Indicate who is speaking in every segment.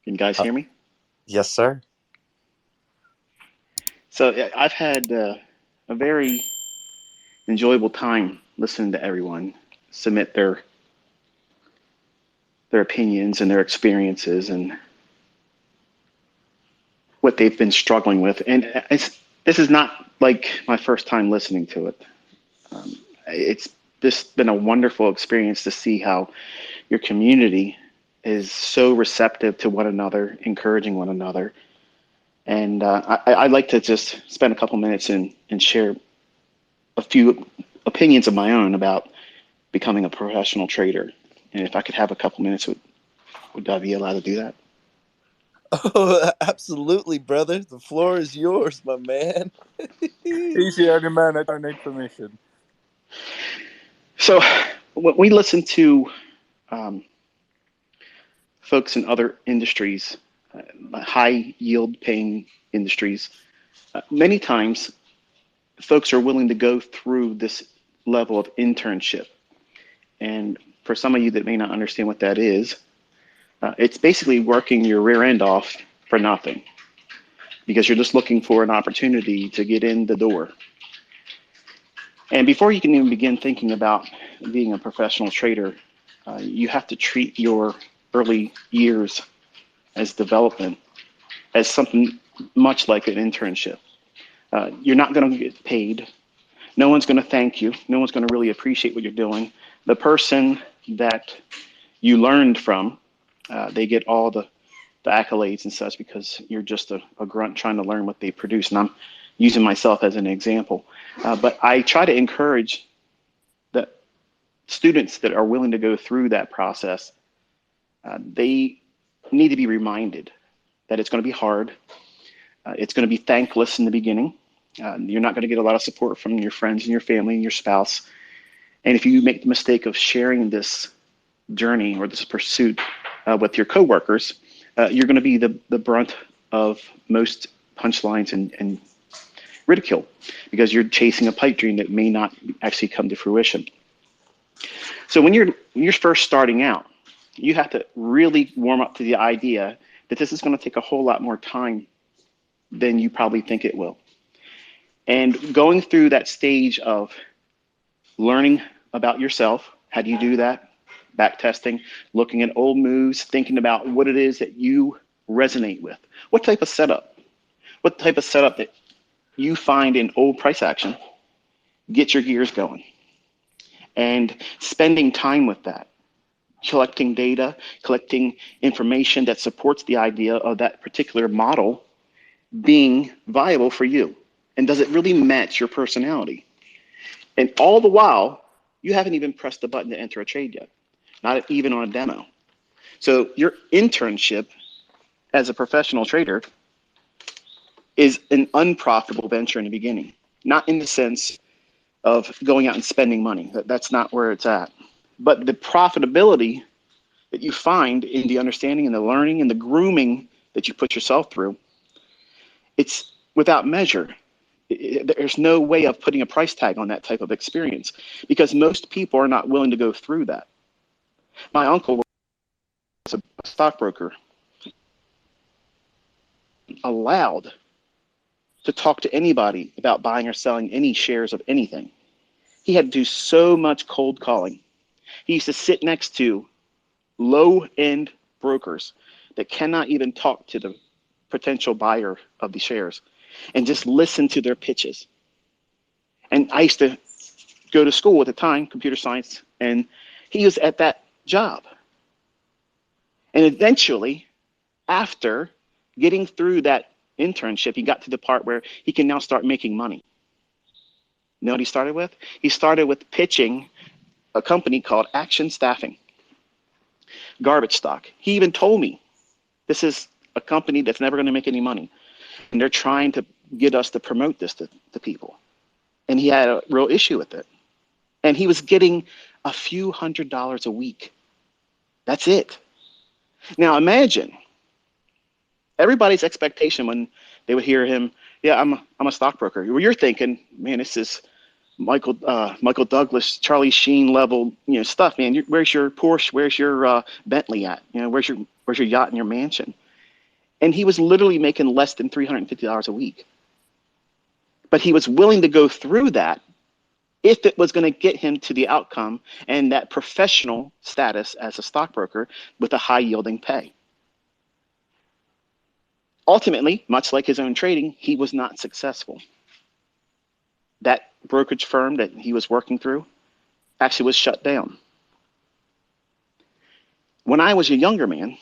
Speaker 1: Can you guys
Speaker 2: Uh,
Speaker 1: hear me?
Speaker 2: yes, sir.
Speaker 1: So I've had a very enjoyable time listening to everyone submit their opinions and their experiences and what they've been struggling with. And this is not like my first time listening to it. It's just been a wonderful experience to see how your community is so receptive to one another, encouraging one another. And I'd like to just spend a couple minutes and share a few opinions of my own about becoming a professional trader. And if I could have a couple minutes, would I be allowed to do that?
Speaker 2: Oh, absolutely, brother. The floor is yours, my man.
Speaker 3: Easy, young man. I don't need permission.
Speaker 1: So when we listen to um, folks in other industries, high yield paying industries, many times folks are willing to go through this level of internship. And for some of you that may not understand what that is, it's basically working your rear end off for nothing because you're just looking for an opportunity to get in the door. And before you can even begin thinking about being a professional trader, you have to treat your early years as development as something much like an internship. You're not going to get paid. No one's going to thank you. No one's going to really appreciate what you're doing. The person that you learned from, they get all the accolades and such because you're just a grunt trying to learn what they produce. And I'm using myself as an example. But I try to encourage the students that are willing to go through that process. They need to be reminded that it's going to be hard. It's going to be thankless in the beginning. You're not going to get a lot of support from your friends and your family and your spouse. And if you make the mistake of sharing this journey or this pursuit with your coworkers, you're going to be the brunt of most punchlines and ridicule because you're chasing a pipe dream that may not actually come to fruition. So when you're first starting out, you have to really warm up to the idea that this is going to take a whole lot more time than you probably think it will. And going through that stage of learning about yourself, how do you do that? Back testing, looking at old moves, thinking about what it is that you resonate with. What type of setup? What type of setup that you find in old price action? Get your gears going. And spending time with that, collecting data, collecting information that supports the idea of that particular model being viable for you. And does it really match your personality? And all the while, you haven't even pressed the button to enter a trade yet, not even on a demo. So your internship as a professional trader is an unprofitable venture in the beginning, not in the sense of going out and spending money. That's not where it's at. But the profitability that you find in the understanding and the learning and the grooming that you put yourself through, it's without measure. There's no way of putting a price tag on that type of experience because most people are not willing to go through that. My uncle was a stockbroker, allowed to talk to anybody about buying or selling any shares of anything. He had to do so much cold calling. He used to sit next to low end brokers that cannot even talk to the potential buyer of the shares and just listen to their pitches. And I used to go to school at the time, computer science, and he was at that job. And eventually, after getting through that internship, he got to the part where he can now start making money. You know what he started with? He started with pitching a company called Action Staffing, garbage stock. He even told me this is a company that's never going to make any money. And they're trying to get us to promote this to people. And he had a real issue with it. And he was getting a few $100s a week. That's it. Now imagine everybody's expectation when they would hear him, yeah, I'm a stockbroker. Well, you're thinking, man, this is Michael Douglas, Charlie Sheen level, stuff, man. Where's your Porsche? Where's your Bentley at? Where's your yacht and your mansion? And he was literally making less than $350 a week. But he was willing to go through that if it was going to get him to the outcome and that professional status as a stockbroker with a high yielding pay. Ultimately, much like his own trading, he was not successful. That brokerage firm that he was working through actually was shut down. When I was a younger man,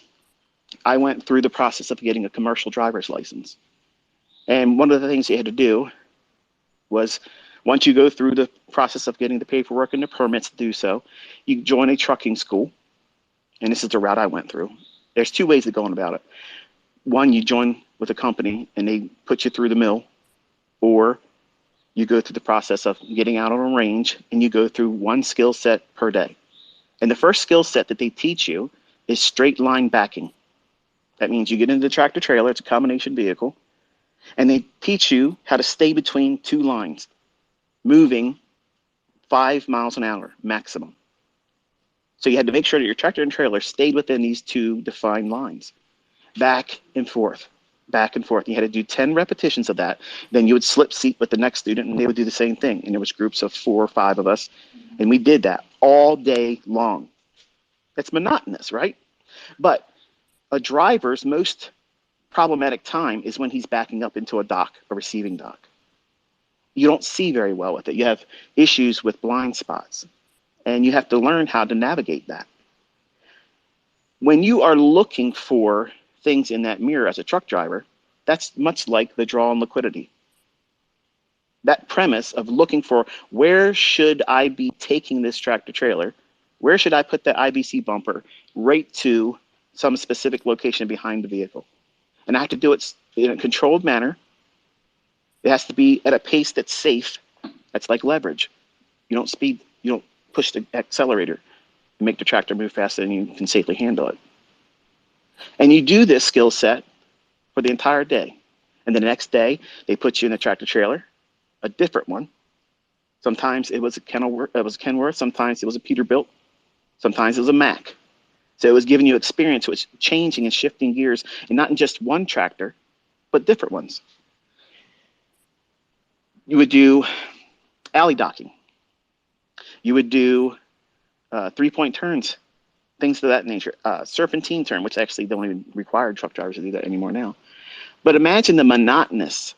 Speaker 1: I went through the process of getting a commercial driver's license. And one of the things you had to do was, once you go through the process of getting the paperwork and the permits to do so, you join a trucking school. And this is the route I went through. There's two ways of going about it. One, you join with a company and they put you through the mill, or you go through the process of getting out on a range and you go through one skill set per day. And the first skill set that they teach you is straight line backing. That means you get into the tractor trailer, it's a combination vehicle, and they teach you how to stay between two lines, moving 5 miles an hour maximum. So you had to make sure that your tractor and trailer stayed within these two defined lines, back and forth, back and forth. You had to do 10 repetitions of that. Then you would slip seat with the next student and they would do the same thing. And there was groups of 4 or 5 of us. And we did that all day long. It's monotonous, right? But a driver's most problematic time is when he's backing up into a dock, a receiving dock. You don't see very well with it. You have issues with blind spots, and you have to learn how to navigate that. When you are looking for things in that mirror as a truck driver, that's much like the draw on liquidity. That premise of looking for, where should I be taking this tractor trailer? Where should I put that IBC bumper right to some specific location behind the vehicle? And I have to do it in a controlled manner. It has to be at a pace that's safe. That's like leverage. You don't speed, you don't push the accelerator and make the tractor move faster than you can safely handle it. And you do this skill set for the entire day. And the next day, they put you in a tractor trailer, a different one. Sometimes it was a Kenworth, sometimes it was a Peterbilt, sometimes it was a Mack. So it was giving you experience with changing and shifting gears, and not in just one tractor, but different ones. You would do alley docking. You would do 3-point turns, things of that nature. Serpentine turn, which actually don't even require truck drivers to do that anymore now. But imagine the monotonous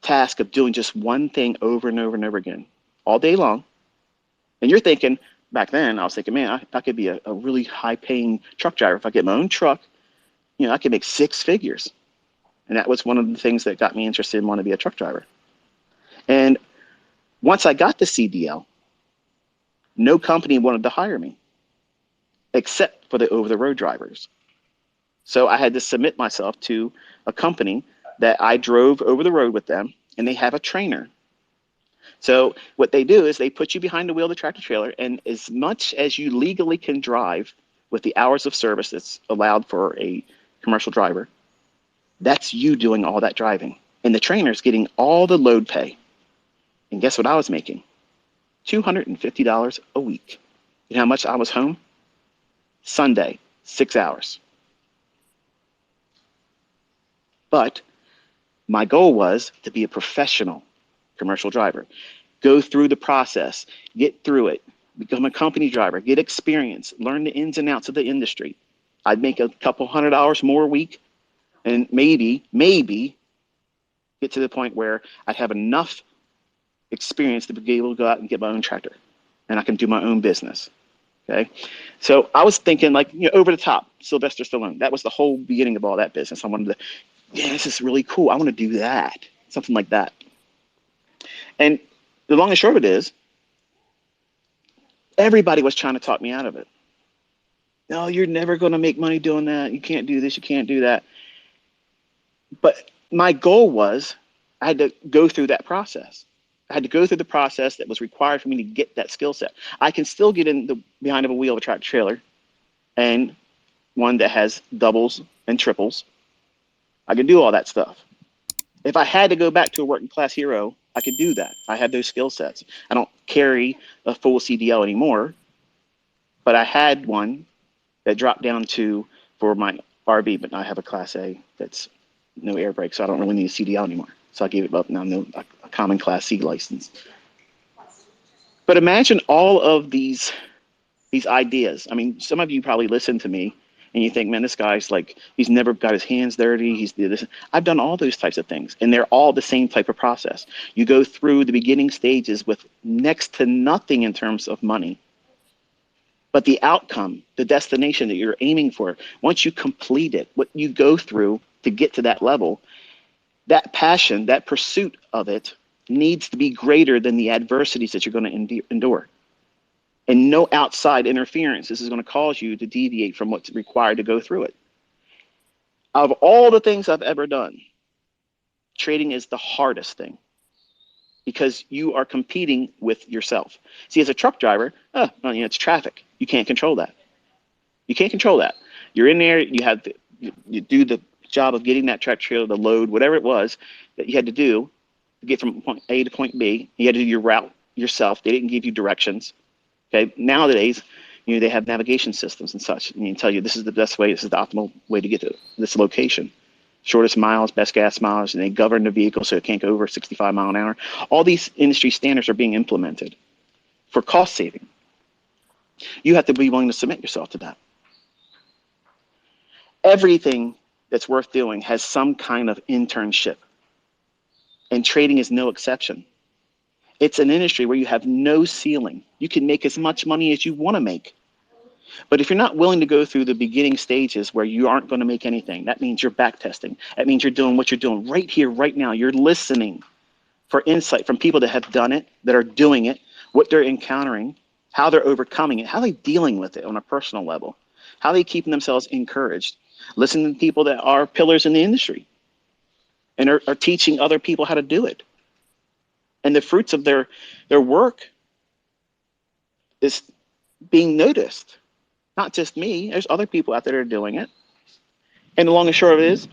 Speaker 1: task of doing just one thing over and over and over again, all day long. And you're thinking, back then, I was thinking, man, I could be a really high-paying truck driver. If I get my own truck, I could make 6 figures. And that was one of the things that got me interested in wanting to be a truck driver. And once I got the CDL, no company wanted to hire me except for the over-the-road drivers. So I had to submit myself to a company that I drove over the road with them, and they have a trainer. So what they do is they put you behind the wheel of the tractor trailer, and as much as you legally can drive with the hours of service that's allowed for a commercial driver, that's you doing all that driving. And the trainer's getting all the load pay. And guess what I was making? $250 a week. You know how much I was home? Sunday, 6 hours. But my goal was to be a professional commercial driver. Go through the process, get through it, become a company driver, get experience, learn the ins and outs of the industry. I'd make a couple $100 more a week, and maybe get to the point where I'd have enough experience to be able to go out and get my own tractor, and I can do my own business. Okay, so I was thinking over the top, Sylvester Stallone. That was the whole beginning of all that business. I wanted to, this is really cool. I want to do that, something like that. And the long and short of it is, everybody was trying to talk me out of it. No, you're never going to make money doing that. You can't do this. You can't do that. But my goal was, I had to go through that process. I had to go through the process that was required for me to get that skill set. I can still get behind of a wheel of a tractor trailer, and one that has doubles and triples. I can do all that stuff. If I had to go back to a working class hero, I could do that. I had those skill sets. I don't carry a full CDL anymore, but I had one that dropped down to, for my RB, but I have a Class A that's no air brake, so I don't really need a CDL anymore. So I gave it up now, no a common Class C license. But imagine all of these ideas. I mean, some of you probably listen to me and you think, man, this guy's like, he's never got his hands dirty. He's this. I've done all those types of things, and they're all the same type of process. You go through the beginning stages with next to nothing in terms of money, but the outcome, the destination that you're aiming for, once you complete it, what you go through to get to that level, that passion, that pursuit of it needs to be greater than the adversities that you're going to endure. And no outside interference is going to cause you to deviate from what's required to go through it. Out of all the things I've ever done, trading is the hardest thing because you are competing with yourself. See, as a truck driver, it's traffic. You can't control that. You can't control that. You're in there, you do the job of getting that track trailer, the load, whatever it was that you had to do to get from point A to point B. You had to do your route yourself. They didn't give you directions. Okay, nowadays, they have navigation systems and such, and they tell you this is the best way, this is the optimal way to get to this location. Shortest miles, best gas mileage, and they govern the vehicle so it can't go over 65 miles an hour. All these industry standards are being implemented for cost saving. You have to be willing to submit yourself to that. Everything that's worth doing has some kind of internship, and trading is no exception. It's an industry where you have no ceiling. You can make as much money as you want to make. But if you're not willing to go through the beginning stages where you aren't going to make anything, that means you're backtesting. That means you're doing what you're doing right here, right now. You're listening for insight from people that have done it, that are doing it, what they're encountering, how they're overcoming it, how they're dealing with it on a personal level, how they're keeping themselves encouraged. Listening to people that are pillars in the industry and are teaching other people how to do it. And the fruits of their work is being noticed. Not just me, there's other people out there that are doing it. And the long and short of it is,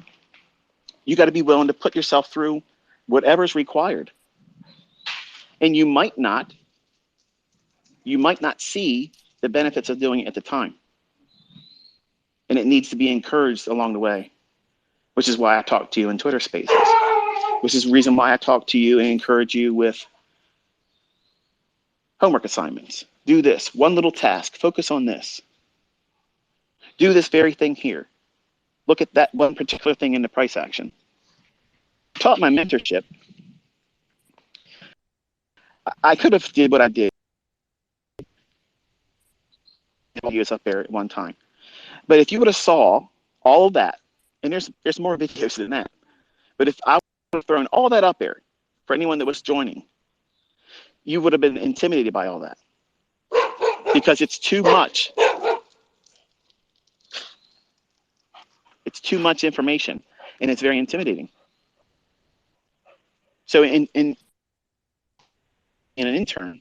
Speaker 1: you got to be willing to put yourself through whatever's required. And you might not see the benefits of doing it at the time. And it needs to be encouraged along the way, which is why I talk to you in Twitter Spaces, which is the reason why I talk to you and encourage you with homework assignments. Do this, one little task, focus on this. Do this very thing here. Look at that one particular thing in the price action. I taught my mentorship. I could have did what I did. He was up there at one time. But if you would have saw all of that, and there's more videos than that, but if I would have thrown all that up there for anyone that was joining, you would have been intimidated by all that because it's too much. It's too much information, and it's very intimidating. So in an intern,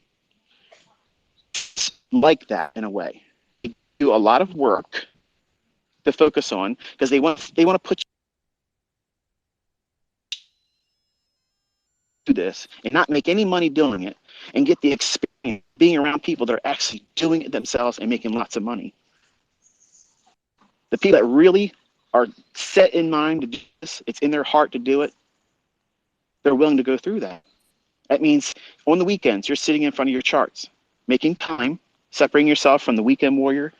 Speaker 1: it's like that in a way. They do a lot of work to focus on because they want to put you through this and not make any money doing it and get the experience being around people that are actually doing it themselves and making lots of money. The people that really are set in mind to do this, it's in their heart to do it, they're willing to go through that. That means on the weekends, you're sitting in front of your charts, making time, separating yourself from the weekend warrior,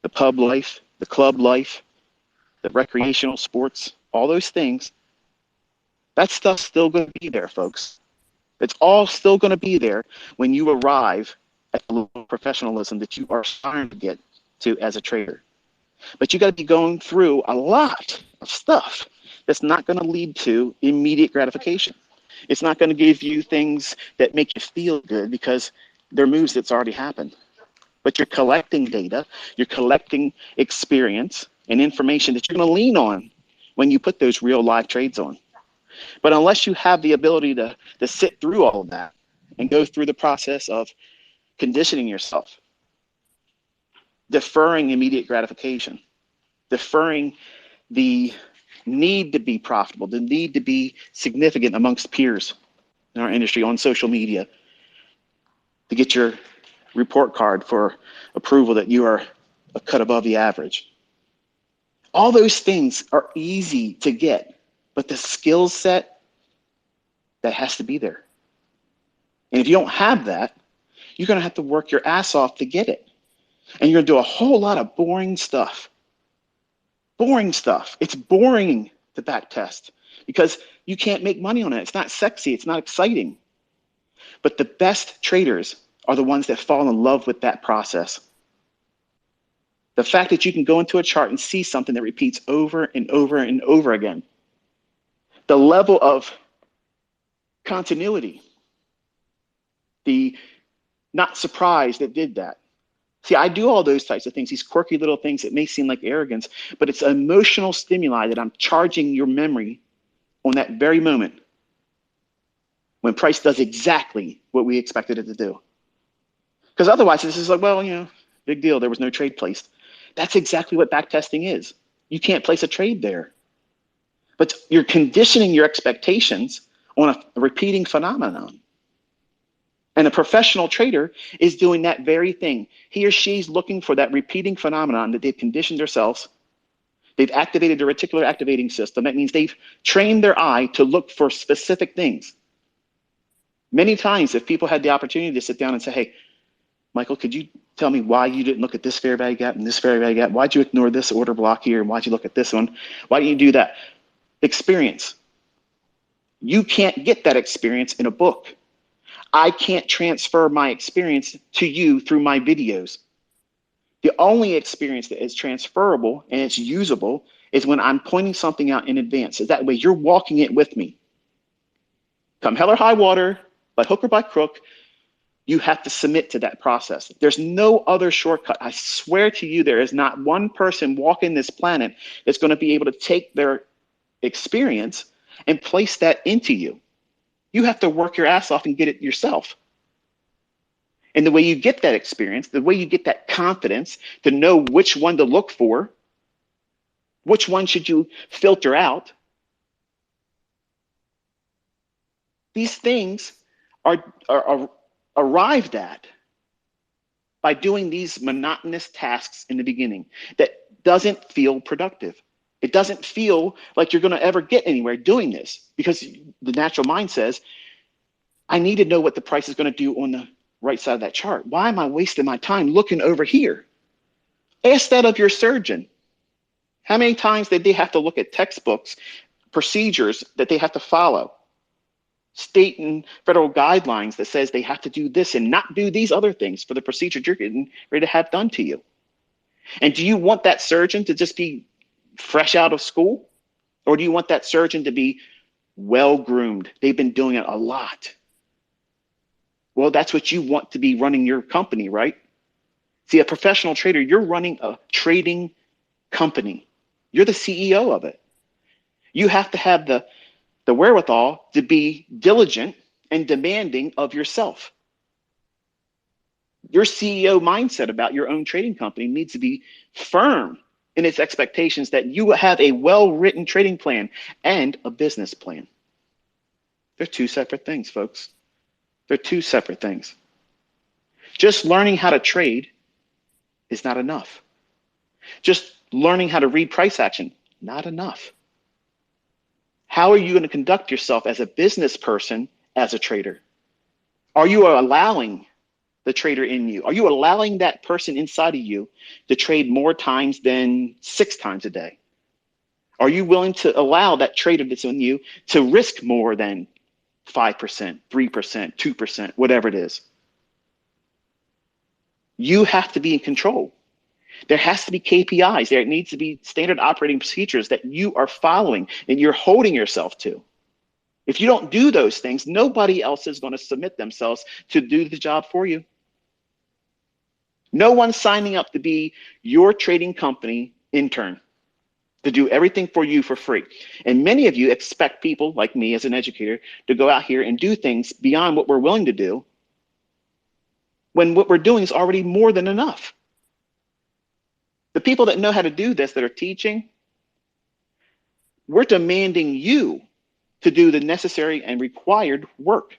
Speaker 1: the pub life, the club life, the recreational sports, all those things. That stuff's still going to be there, folks. It's all still going to be there when you arrive at the level of professionalism that you are trying to get to as a trader. But you got to be going through a lot of stuff that's not going to lead to immediate gratification. It's not going to give you things that make you feel good because they're moves that's already happened. But you're collecting data, you're collecting experience and information that you're going to lean on when you put those real live trades on. But unless you have the ability to sit through all of that and go through the process of conditioning yourself, deferring immediate gratification, deferring the need to be profitable, the need to be significant amongst peers in our industry on social media, to get your report card for approval that you are a cut above the average. All those things are easy to get, but the skill set, that has to be there. And if you don't have that, you're going to have to work your ass off to get it. And you're going to do a whole lot of boring stuff. Boring stuff. It's boring to back test because you can't make money on it. It's not sexy. It's not exciting. But the best traders are the ones that fall in love with that process. The fact that you can go into a chart and see something that repeats over and over and over again. The level of continuity. The not surprised that did that. See, I do all those types of things, these quirky little things that may seem like arrogance, but it's emotional stimuli that I'm charging your memory on that very moment when price does exactly what we expected it to do. Because otherwise, this is like, well, big deal. There was no trade placed. That's exactly what backtesting is. You can't place a trade there. But you're conditioning your expectations on a repeating phenomenon. And a professional trader is doing that very thing. He or she's looking for that repeating phenomenon that they've conditioned themselves. They've activated the reticular activating system. That means they've trained their eye to look for specific things. Many times, if people had the opportunity to sit down and say, hey, Michael, could you tell me why you didn't look at this fair value gap and this fair value gap? Why'd you ignore this order block here? And why'd you look at this one? Why didn't you do that? Experience. You can't get that experience in a book. I can't transfer my experience to you through my videos. The only experience that is transferable and it's usable is when I'm pointing something out in advance. So that way you're walking it with me. Come hell or high water, by hook or by crook, you have to submit to that process. There's no other shortcut. I swear to you, there is not one person walking this planet that's going to be able to take their experience and place that into you. You have to work your ass off and get it yourself. And the way you get that experience, the way you get that confidence to know which one to look for, which one should you filter out, these things are arrived at by doing these monotonous tasks in the beginning that doesn't feel productive. It doesn't feel like you're going to ever get anywhere doing this because the natural mind says, I need to know what the price is going to do on the right side of that chart. Why am I wasting my time looking over here? Ask that of your surgeon. How many times did they have to look at textbooks, procedures that they have to follow? State and federal guidelines that says they have to do this and not do these other things for the procedure you're getting ready to have done to you. And do you want that surgeon to just be fresh out of school? Or do you want that surgeon to be well-groomed? They've been doing it a lot. Well, that's what you want to be running your company, right? See, a professional trader, you're running a trading company. You're the CEO of it. You have to have the wherewithal to be diligent and demanding of yourself. Your CEO mindset about your own trading company needs to be firm in its expectations that you have a well-written trading plan and a business plan. They're two separate things, folks. They're two separate things. Just learning how to trade is not enough. Just learning how to read price action, not enough. How are you going to conduct yourself as a business person, as a trader? Are you allowing the trader in you? Are you allowing that person inside of you to trade more times than 6 times a day? Are you willing to allow that trader that's in you to risk more than 5%, 3%, 2%, whatever it is? You have to be in control. There has to be KPIs. There needs to be standard operating procedures that you are following and you're holding yourself to. If you don't do those things, nobody else is going to submit themselves to do the job for you. No one's signing up to be your trading company intern, to do everything for you for free. And many of you expect people like me as an educator to go out here and do things beyond what we're willing to do when what we're doing is already more than enough. The people that know how to do this, that are teaching, we're demanding you to do the necessary and required work.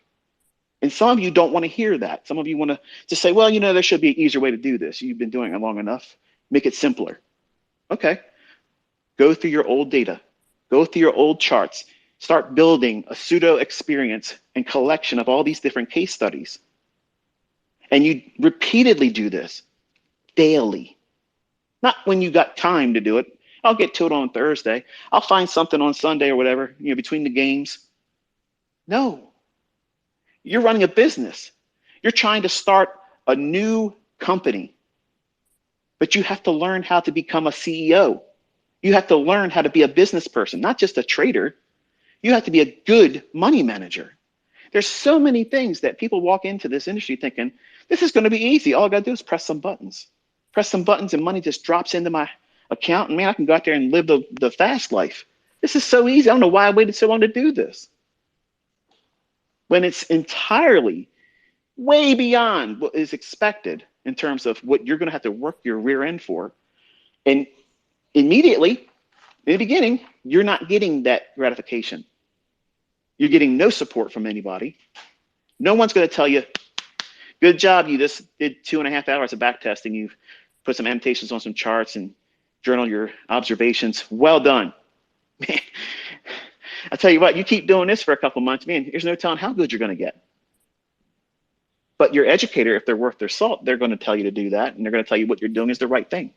Speaker 1: And some of you don't want to hear that. Some of you want to just say, well, there should be an easier way to do this. You've been doing it long enough. Make it simpler. Okay. Go through your old data, go through your old charts, start building a pseudo experience and collection of all these different case studies. And you repeatedly do this daily, not when you got time to do it. I'll get to it on Thursday. I'll find something on Sunday or whatever, between the games. No, you're running a business. You're trying to start a new company, but you have to learn how to become a CEO. You have to learn how to be a business person, not just a trader. You have to be a good money manager. There's so many things that people walk into this industry thinking, this is going to be easy. All I got to do is press some buttons. Press some buttons and money just drops into my account. And man, I can go out there and live the fast life. This is so easy. I don't know why I waited so long to do this. When it's entirely way beyond what is expected in terms of what you're going to have to work your rear end for. And immediately, in the beginning, you're not getting that gratification. You're getting no support from anybody. No one's going to tell you, good job, you just did 2.5 hours of back testing. You've put some annotations on some charts and journal your observations. Well done. Man, I tell you what, you keep doing this for a couple months, man, there's no telling how good you're going to get. But your educator, if they're worth their salt, they're going to tell you to do that, and they're going to tell you what you're doing is the right thing.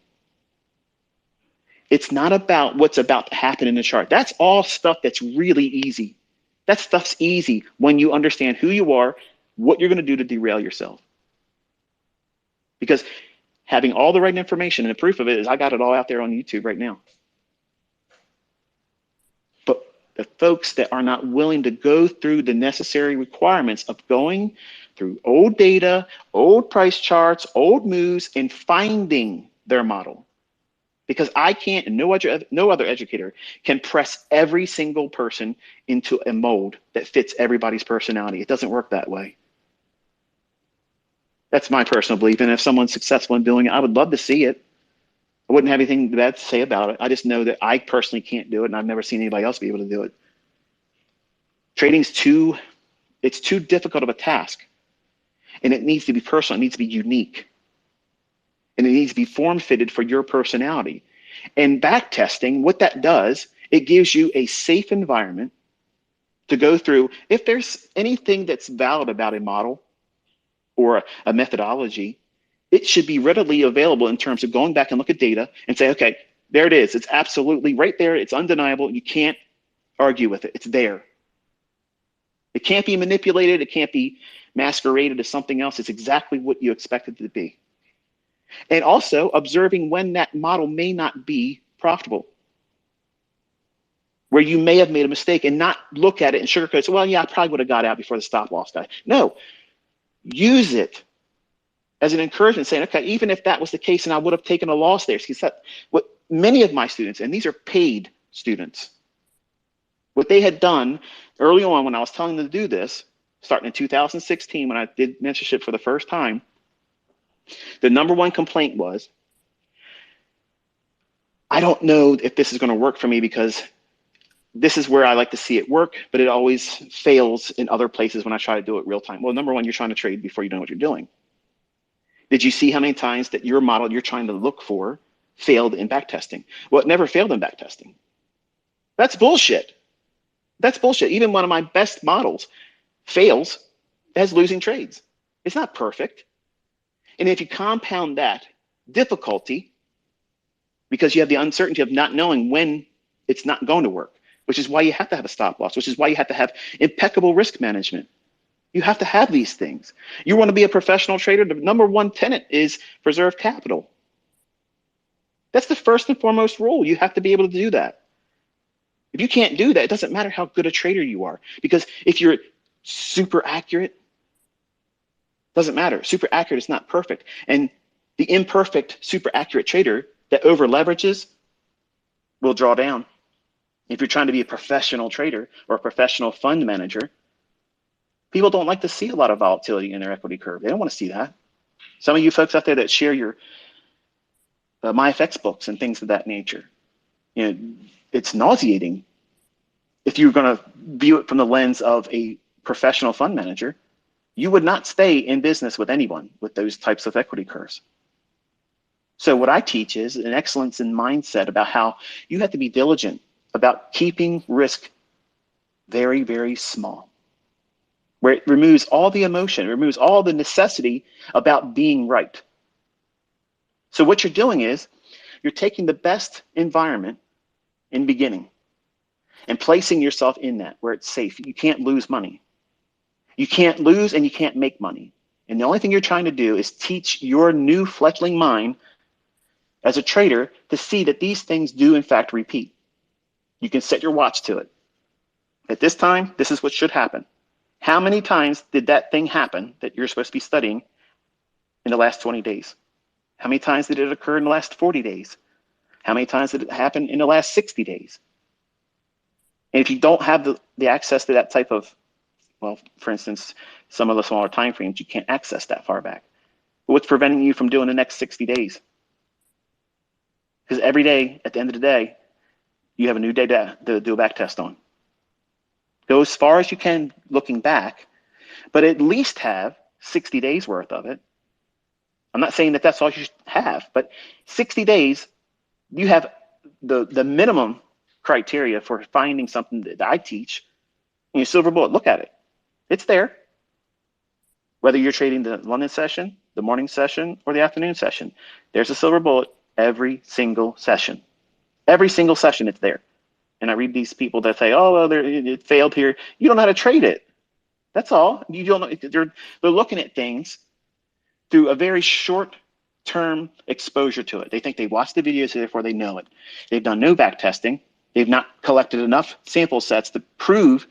Speaker 1: It's not about what's about to happen in the chart. That's all stuff that's really easy. That stuff's easy when you understand who you are, what you're going to do to derail yourself. Because having all the right information, and the proof of it is I got it all out there on YouTube right now. But the folks that are not willing to go through the necessary requirements of going through old data, old price charts, old moves, and finding their model. Because I can't, and no other educator can press every single person into a mold that fits everybody's personality. It doesn't work that way. That's my personal belief. And if someone's successful in doing it, I would love to see it. I wouldn't have anything bad to say about it. I just know that I personally can't do it, and I've never seen anybody else be able to do it. Trading's too difficult of a task. And it needs to be personal. It needs to be unique. And it needs to be form-fitted for your personality. And back testing, what that does, it gives you a safe environment to go through. If there's anything that's valid about a model or a methodology, it should be readily available in terms of going back and look at data and say, okay, there it is. It's absolutely right there. It's undeniable. You can't argue with it. It's there. It can't be manipulated. It can't be masqueraded as something else. It's exactly what you expect it to be. And also observing when that model may not be profitable, where you may have made a mistake, and not look at it and sugarcoat it. Well, yeah, I probably would have got out before the stop loss guy. No, use it as an encouragement, saying, okay, even if that was the case and I would have taken a loss there. Because that, what many of my students, and these are paid students, what they had done early on when I was telling them to do this, starting in 2016 when I did mentorship for the first time, the number one complaint was, I don't know if this is going to work for me because this is where I like to see it work, but it always fails in other places when I try to do it real time. Well, number one, you're trying to trade before you know what you're doing. Did you see how many times that your model you're trying to look for failed in backtesting? Well, it never failed in backtesting. That's bullshit. That's bullshit. Even one of my best models fails as losing trades. It's not perfect. And if you compound that difficulty, because you have the uncertainty of not knowing when it's not going to work, which is why you have to have a stop loss, which is why you have to have impeccable risk management. You have to have these things. You want to be a professional trader, the number one tenet is preserve capital. That's the first and foremost rule. You have to be able to do that. If you can't do that, it doesn't matter how good a trader you are, because if you're super accurate, doesn't matter. Super accurate is not perfect. And the imperfect, super accurate trader that over leverages will draw down. If you're trying to be a professional trader or a professional fund manager, people don't like to see a lot of volatility in their equity curve. They don't want to see that. Some of you folks out there that share your MyFX books and things of that nature, it's nauseating. If you're going to view it from the lens of a professional fund manager, you would not stay in business with anyone with those types of equity curves. So what I teach is an excellence in mindset about how you have to be diligent about keeping risk very, very small, where it removes all the emotion, it removes all the necessity about being right. So what you're doing is you're taking the best environment in beginning and placing yourself in that where it's safe. You can't lose money. You can't lose and you can't make money. And the only thing you're trying to do is teach your new fledgling mind as a trader to see that these things do in fact repeat. You can set your watch to it. At this time, this is what should happen. How many times did that thing happen that you're supposed to be studying in the last 20 days? How many times did it occur in the last 40 days? How many times did it happen in the last 60 days? And if you don't have the access to that type of, well, for instance, some of the smaller time frames, you can't access that far back. But what's preventing you from doing the next 60 days? Because every day, at the end of the day, you have a new day to do a back test on. Go as far as you can looking back, but at least have 60 days worth of it. I'm not saying that that's all you should have, but 60 days, you have the minimum criteria for finding something that I teach in your silver bullet. Look at it. It's there. Whether you're trading the London session, the morning session, or the afternoon session, there's a silver bullet every single session. Every single session, it's there. And I read these people that say, oh, well, it failed here. You don't know how to trade it. That's all. You don't know. They're looking at things through a very short term exposure to it. They think they watched the videos, therefore they know it. They've done no back testing. They've not collected enough sample sets to prove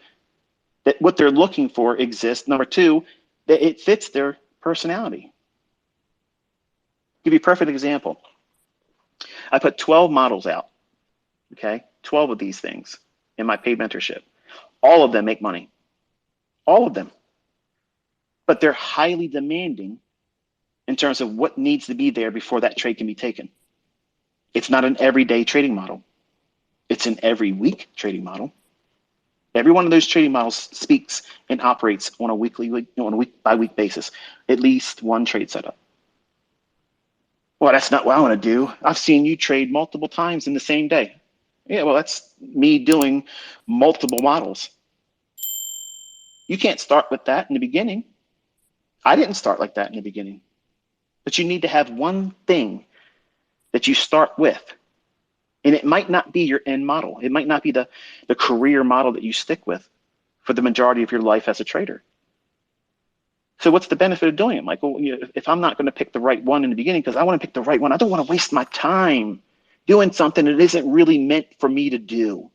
Speaker 1: that what they're looking for exists. Number two, that it fits their personality. I'll give you a perfect example. I put 12 models out, okay? 12 of these things in my paid mentorship. All of them make money. All of them. But they're highly demanding in terms of what needs to be there before that trade can be taken. It's not an everyday trading model. It's an every week trading model. Every one of those trading models speaks and operates on a week by week basis, at least one trade setup. Well, that's not what I want to do. I've seen you trade multiple times in the same day. Yeah, well, that's me doing multiple models. You can't start with that in the beginning. I didn't start like that in the beginning. But you need to have one thing that you start with. And it might not be your end model. It might not be the career model that you stick with for the majority of your life as a trader. So what's the benefit of doing it, Michael? If I'm not going to pick the right one in the beginning because I want to pick the right one, I don't want to waste my time doing something that isn't really meant for me to do.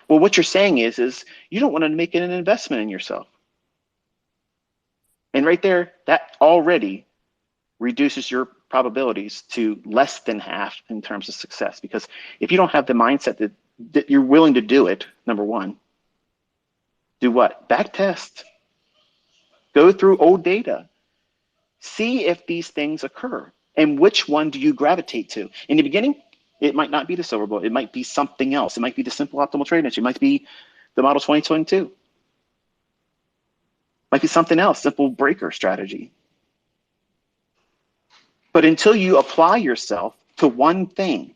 Speaker 1: Well, what you're saying is you don't want to make it an investment in yourself. And right there, that already reduces your probabilities to less than half in terms of success. Because if you don't have the mindset that you're willing to do it, number one, do what? Back test. Go through old data. See if these things occur. And which one do you gravitate to? In the beginning, it might not be the silver bullet. It might be something else. It might be the simple optimal trade niche. It might be the model 2022. It might be something else, simple breaker strategy. But until you apply yourself to one thing,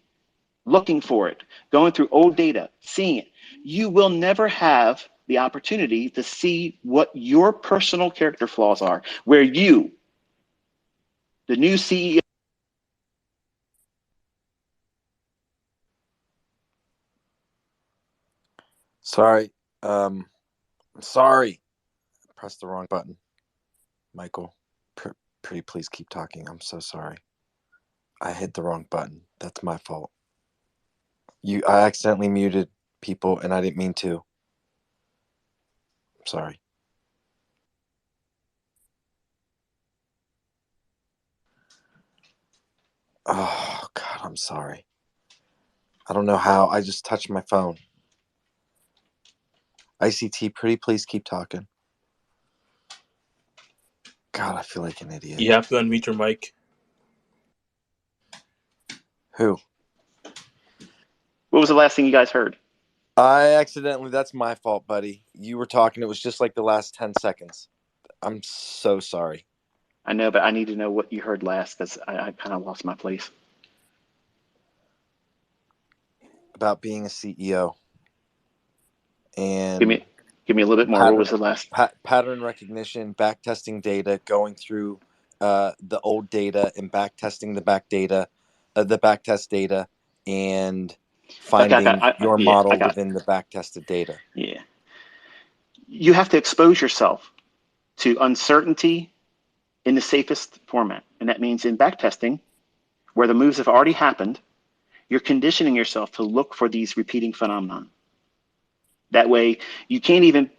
Speaker 1: looking for it, going through old data, seeing it, you will never have the opportunity to see what your personal character flaws are, where you, the new CEO.
Speaker 2: Sorry. I'm sorry. I pressed the wrong button. Michael, pretty please keep talking. I'm so sorry. I hit the wrong button. That's my fault. I accidentally muted people and I didn't mean to. I'm sorry. Oh, God, I'm sorry. I don't know how. I just touched my phone. ICT, pretty please keep talking. God, I feel like an idiot.
Speaker 3: You have to unmute your mic.
Speaker 2: Who?
Speaker 1: What was the last thing you guys heard?
Speaker 2: That's my fault, buddy. You were talking. It was just like the last 10 seconds. I'm so sorry.
Speaker 1: I know, but I need to know what you heard last because I kind of lost my place.
Speaker 2: About being a CEO and
Speaker 1: Give me a little bit more. What was the last?
Speaker 2: pattern recognition, backtesting data, going through the old data and backtesting the backtest data, and finding your model within the backtested data.
Speaker 1: Yeah. You have to expose yourself to uncertainty in the safest format. And that means in backtesting, where the moves have already happened, you're conditioning yourself to look for these repeating phenomenon. That way you can't even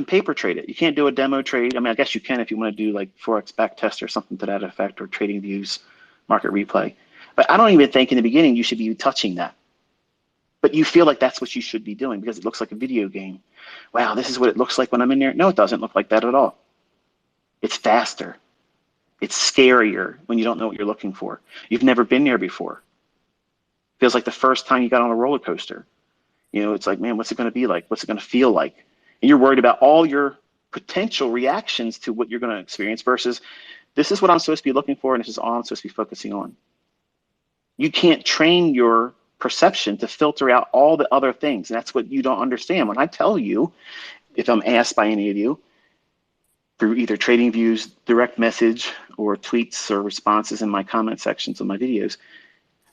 Speaker 1: paper trade it. You can't do a demo trade. I mean, I guess you can if you want to do like Forex backtest or something to that effect, or trading views, market replay. But I don't even think in the beginning you should be touching that. But you feel like that's what you should be doing because it looks like a video game. Wow, this is what it looks like when I'm in there. No, it doesn't look like that at all. It's faster. It's scarier when you don't know what you're looking for. You've never been there before. Feels like the first time you got on a roller coaster. You know, it's like, man, what's it going to be like? What's it going to feel like? And you're worried about all your potential reactions to what you're going to experience versus this is what I'm supposed to be looking for and this is all I'm supposed to be focusing on. You can't train your perception to filter out all the other things. And that's what you don't understand. When I tell you, if I'm asked by any of you through either trading views, direct message, or tweets or responses in my comment sections of my videos,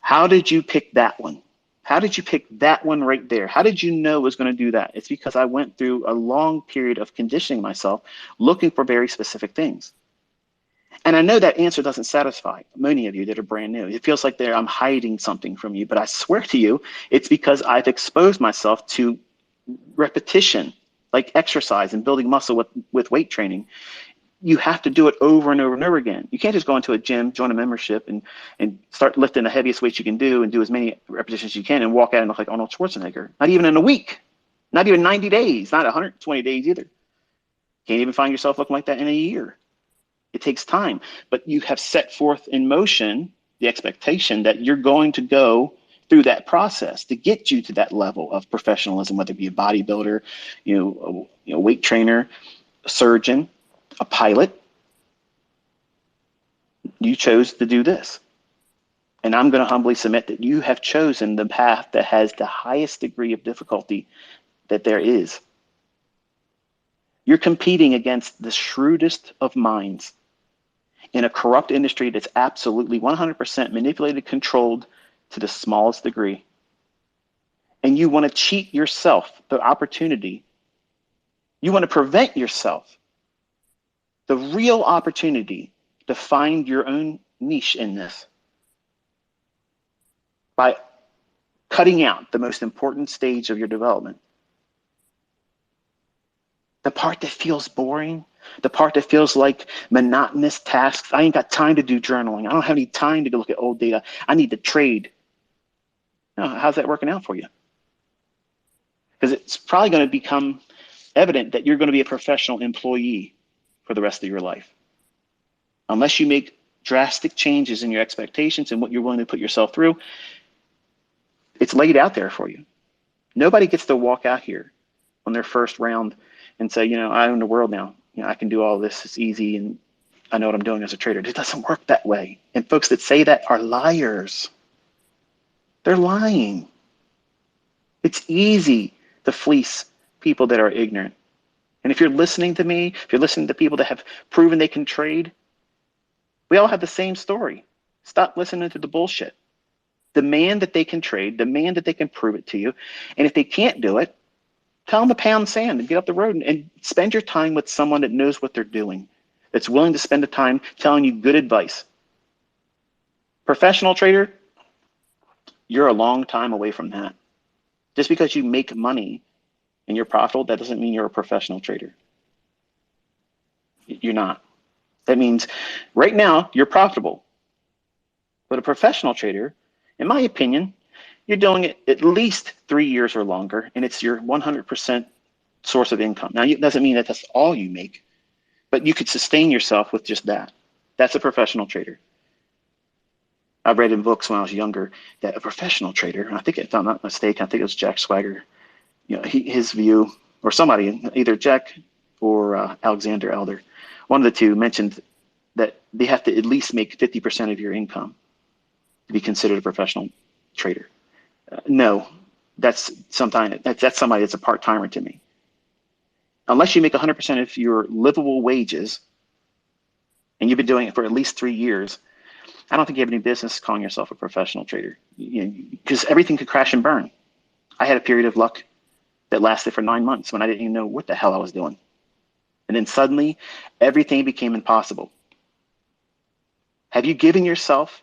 Speaker 1: how did you pick that one? How did you pick that one right there? How did you know it was going to do that? It's because I went through a long period of conditioning myself, looking for very specific things. And I know that answer doesn't satisfy many of you that are brand new. It feels like I'm hiding something from you, but I swear to you, it's because I've exposed myself to repetition, like exercise and building muscle with weight training. You have to do it over and over and over again. You can't just go into a gym, join a membership, and start lifting the heaviest weights you can do and do as many repetitions as you can and walk out and look like Arnold Schwarzenegger. Not even in a week, not even 90 days, not 120 days either. Can't even find yourself looking like that in a year. It takes time, but you have set forth in motion the expectation that you're going to go through that process to get you to that level of professionalism, whether it be a bodybuilder, weight trainer, a surgeon, a pilot. You chose to do this. And I'm going to humbly submit that you have chosen the path that has the highest degree of difficulty that there is. You're competing against the shrewdest of minds in a corrupt industry that's absolutely 100% manipulated, controlled to the smallest degree. And you want to cheat yourself the opportunity. You want to prevent yourself the real opportunity to find your own niche in this by cutting out the most important stage of your development. The part that feels boring, the part that feels like monotonous tasks. I ain't got time to do journaling. I don't have any time to look at old data. I need to trade. Now, how's that working out for you? Because it's probably going to become evident that you're going to be a professional employee for the rest of your life. Unless you make drastic changes in your expectations and what you're willing to put yourself through, it's laid out there for you. Nobody gets to walk out here on their first round and say, I own the world now. I can do all this. It's easy, and I know what I'm doing as a trader. It doesn't work that way. And folks that say that are liars. They're lying. It's easy to fleece people that are ignorant. And if you're listening to me, if you're listening to people that have proven they can trade, we all have the same story. Stop listening to the bullshit. Demand that they can trade, demand that they can prove it to you. And if they can't do it, tell them to pound sand and get up the road and spend your time with someone that knows what they're doing, that's willing to spend the time telling you good advice. Professional trader, you're a long time away from that. Just because you make money and you're profitable, that doesn't mean you're a professional trader. You're not. That means right now you're profitable. But a professional trader, in my opinion, you're doing it at least 3 years or longer, and it's your 100% source of income. Now, it doesn't mean that that's all you make, but you could sustain yourself with just that. That's a professional trader. I read in books when I was younger that a professional trader, and I think if I'm not mistaken, I think it was Jack Swagger, his view, or somebody, either Jack or Alexander Elder, one of the two mentioned that they have to at least make 50% of your income to be considered a professional trader. No, that's somebody that's a part-timer to me. Unless you make 100% of your livable wages and you've been doing it for at least 3 years, I don't think you have any business calling yourself a professional trader, because everything could crash and burn. I had a period of luck that lasted for 9 months when I didn't even know what the hell I was doing. And then suddenly everything became impossible. Have you given yourself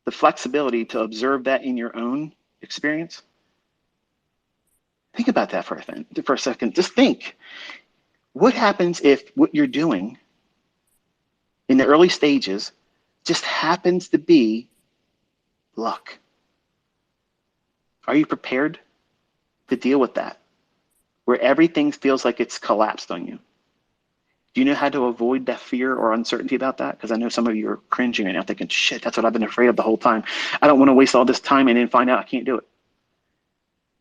Speaker 1: the flexibility to observe that in your own experience? Think about that for a second. Just think, what happens if what you're doing in the early stages just happens to be luck? Are you prepared to deal with that, where everything feels like it's collapsed on you? Do you know how to avoid that fear or uncertainty about that? Because I know some of you are cringing right now thinking, shit, that's what I've been afraid of the whole time. I don't want to waste all this time and then find out I can't do it.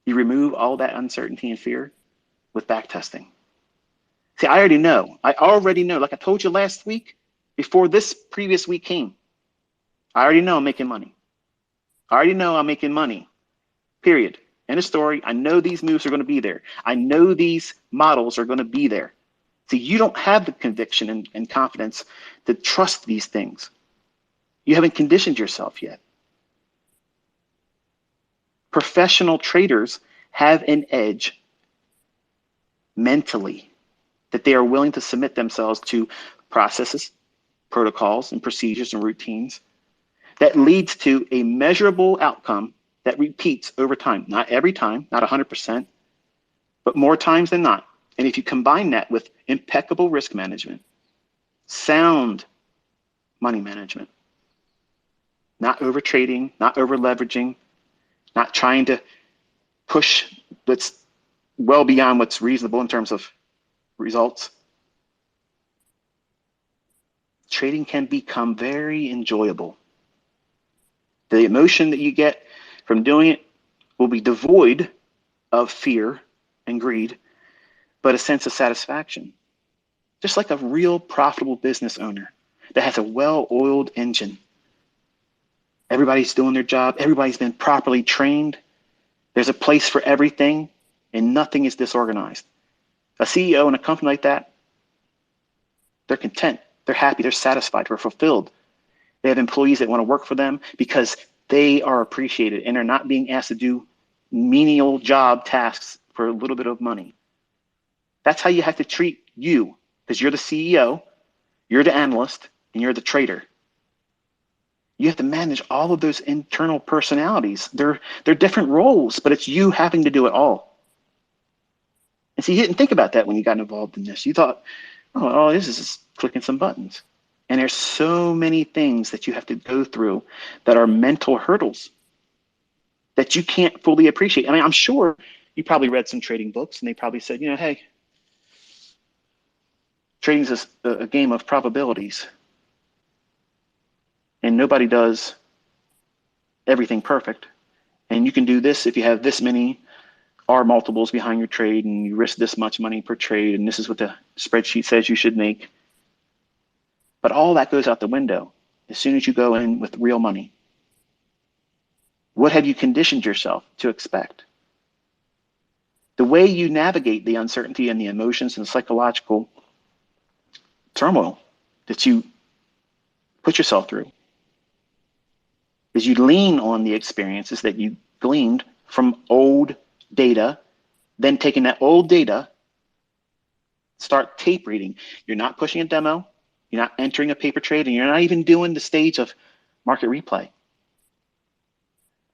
Speaker 1: You remove all that uncertainty and fear with backtesting. See, I already know. Like I told you last week, before this previous week came, I already know I'm making money. Period. End of story. I know these moves are going to be there. I know these models are going to be there. See, you don't have the conviction and confidence to trust these things. You haven't conditioned yourself yet. Professional traders have an edge mentally that they are willing to submit themselves to processes, protocols, and procedures and routines that leads to a measurable outcome that repeats over time. Not every time, not 100%, but more times than not. And if you combine that with impeccable risk management, sound money management, not over trading, not over leveraging, not trying to push what's well beyond what's reasonable in terms of results, trading can become very enjoyable. The emotion that you get from doing it will be devoid of fear and greed, but a sense of satisfaction. Just like a real profitable business owner that has a well-oiled engine. Everybody's doing their job. Everybody's been properly trained. There's a place for everything, and nothing is disorganized. A CEO in a company like that, they're content. They're happy. They're satisfied. They're fulfilled. They have employees that want to work for them because they are appreciated and are not being asked to do menial job tasks for a little bit of money. That's how you have to treat you, because you're the CEO, you're the analyst, and you're the trader. You have to manage all of those internal personalities. They're different roles, but it's you having to do it all. And so you didn't think about that when you got involved in this. You thought, oh, all this is just clicking some buttons. And there's so many things that you have to go through that are mental hurdles that you can't fully appreciate. I mean, I'm sure you probably read some trading books and they probably said, hey, trading is a game of probabilities. And nobody does everything perfect. And you can do this if you have this many R multiples behind your trade and you risk this much money per trade. And this is what the spreadsheet says you should make. But all that goes out the window as soon as you go in with real money. What have you conditioned yourself to expect? The way you navigate the uncertainty and the emotions and psychological turmoil that you put yourself through is you lean on the experiences that you gleaned from old data, then taking that old data, start tape reading. You're not pushing a demo. You're not entering a paper trade, and you're not even doing the stage of market replay.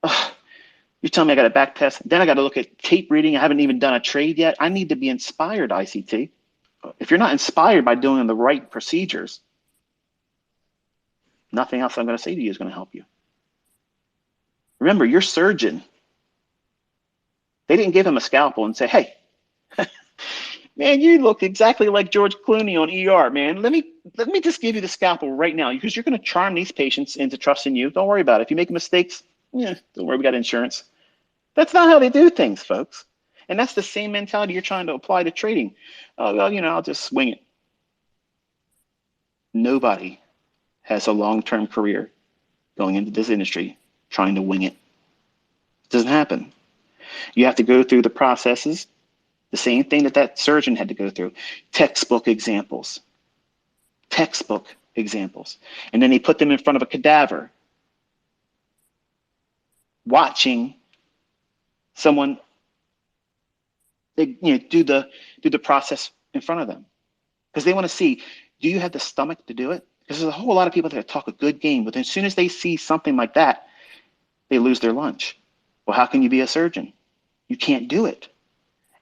Speaker 1: Ugh, you're telling me I got to back test, then I got to look at tape reading. I haven't even done a trade yet. I need to be inspired, ICT. If you're not inspired by doing the right procedures, nothing else I'm going to say to you is going to help you. Remember, your surgeon, they didn't give him a scalpel and say, hey, man, you look exactly like George Clooney on ER, man. Let me just give you the scalpel right now because you're going to charm these patients into trusting you. Don't worry about it. If you make mistakes, don't worry, we got insurance. That's not how they do things, folks. And that's the same mentality you're trying to apply to trading. Oh, well, I'll just swing it. Nobody has a long-term career going into this industry trying to wing it. It doesn't happen. You have to go through the processes, the same thing that that surgeon had to go through. Textbook examples. Textbook examples. And then he put them in front of a cadaver, watching someone do the process in front of them. Because they want to see, do you have the stomach to do it? Because there's a whole lot of people that talk a good game, but as soon as they see something like that, they lose their lunch. Well, how can you be a surgeon? You can't do it.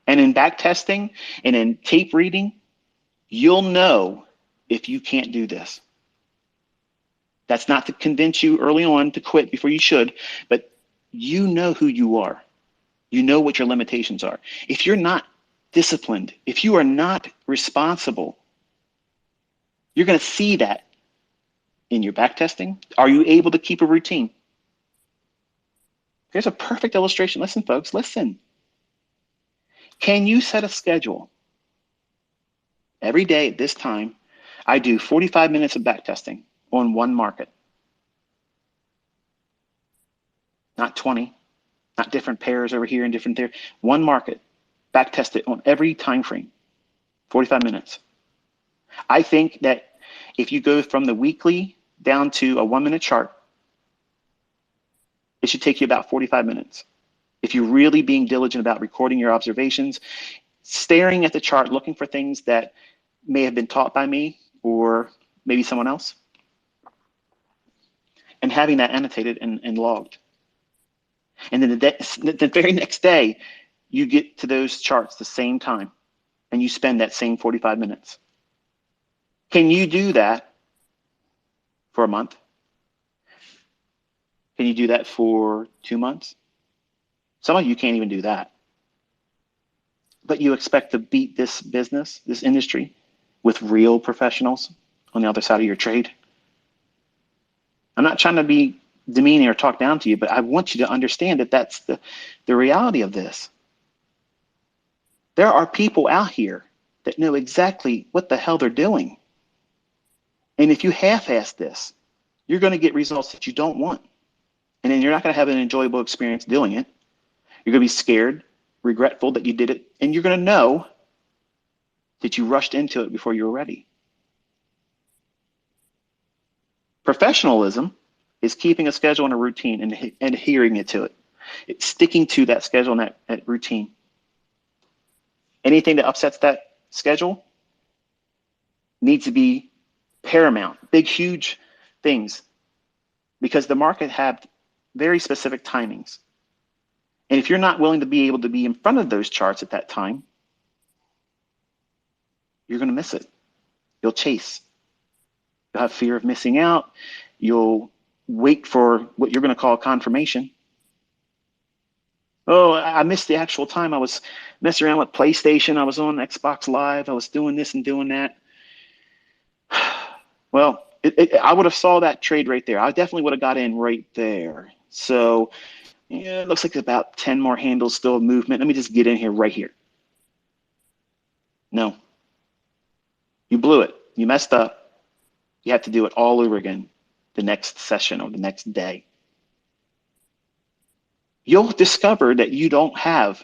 Speaker 1: And in back testing and in tape reading, you'll know if you can't do this. That's not to convince you early on to quit before you should, but you know who you are. You know what your limitations are. If you're not disciplined, if you are not responsible, you're going to see that in your back testing. Are you able to keep a routine? Here's a perfect illustration. Listen, folks, listen. Can you set a schedule? Every day at this time, I do 45 minutes of back testing on one market. Not 20, not different pairs over here and different there. One market, back test it on every time frame, 45 minutes. I think that if you go from the weekly down to a 1 minute chart, it should take you about 45 minutes. If you're really being diligent about recording your observations, staring at the chart, looking for things that may have been taught by me or maybe someone else, and having that annotated and logged. And then the very next day, you get to those charts the same time, and you spend that same 45 minutes. Can you do that for a month? Can you do that for 2 months? Some of you can't even do that. But you expect to beat this business, this industry, with real professionals on the other side of your trade? I'm not trying to be demeaning or talk down to you, but I want you to understand that that's the reality of this. There are people out here that know exactly what the hell they're doing. And if you half-ass this, you're going to get results that you don't want. And then you're not going to have an enjoyable experience doing it. You're going to be scared, regretful that you did it, and you're going to know that you rushed into it before you were ready. Professionalism is keeping a schedule and a routine and adhering to it. It's sticking to that schedule and that routine. Anything that upsets that schedule needs to be paramount, big, huge things, because the market have very specific timings. And if you're not willing to be able to be in front of those charts at that time, you're going to miss it. You'll chase. You'll have fear of missing out. You'll wait for what you're going to call confirmation. Oh, I missed the actual time. I was messing around with PlayStation. I was on Xbox Live. I was doing this and doing that. Well, I would have saw that trade right there. I definitely would have got in right there. So yeah, it looks like about 10 more handles still of movement. Let me just get in here right here. No. You blew it. You messed up. You have to do it all over again the next session or the next day. You'll discover that you don't have